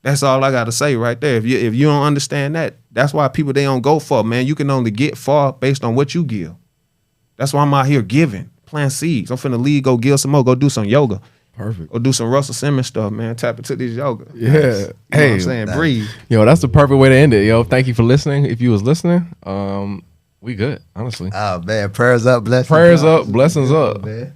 That's all I gotta say right there. If you don't understand that, that's why people they don't go far, man. You can only get far based on what you give. That's why I'm out here giving, planting seeds. I'm finna leave, go give some more, go do some yoga. Perfect. Or do some Russell Simmons stuff, man. Tap into this yoga. Yeah. You know what I'm saying? Breathe. Yo, that's the perfect way to end it, yo. Thank you for listening. If you was listening, we good, honestly. Oh man, prayers up, blessings. Prayers up, blessings up. Man.